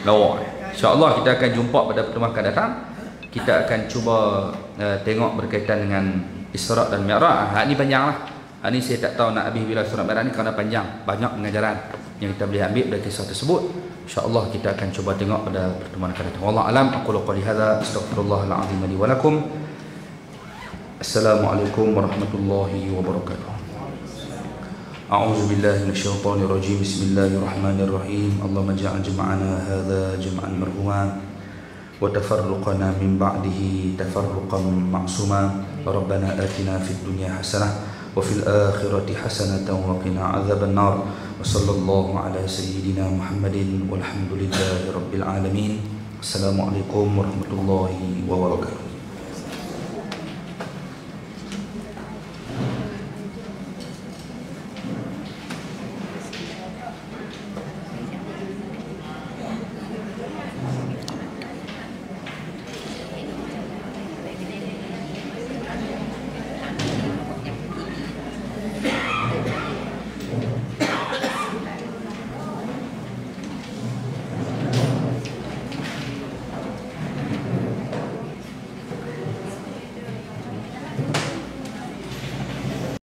Lawak. InsyaAllah kita akan jumpa pada pertemuan akan datang. Kita akan cuba tengok berkaitan dengan Isra' dan Mi'raj. Hak ni panjang lah. Hak ni saya tak tahu nak habis bila Isra' Mi'raj ni kerana panjang. Banyak pengajaran yang kita boleh ambil dari kisah tersebut. InsyaAllah kita akan cuba tengok pada pertemuan akan datang. Wallahu a'lam. Aqulu qawli hadza astaghfirullahalazim li wa lakum. Assalamualaikum warahmatullahi wabarakatuh. A'udzu billahi minasyaitonir rajim. Bismillahirrahmanirrahim. Allahumma ij'al jam'ana hadza jam'an marhuma wa tafarruqana min ba'dihi tafarruqan ma'suma. Rabbana atina fid dunya hasanah wa fil akhirati hasanatan wa qina 'adzabannar. Wa sallallahu ala sayyidina Muhammadin walhamdulillahi rabbil alamin. Assalamualaikum warahmatullahi wabarakatuh.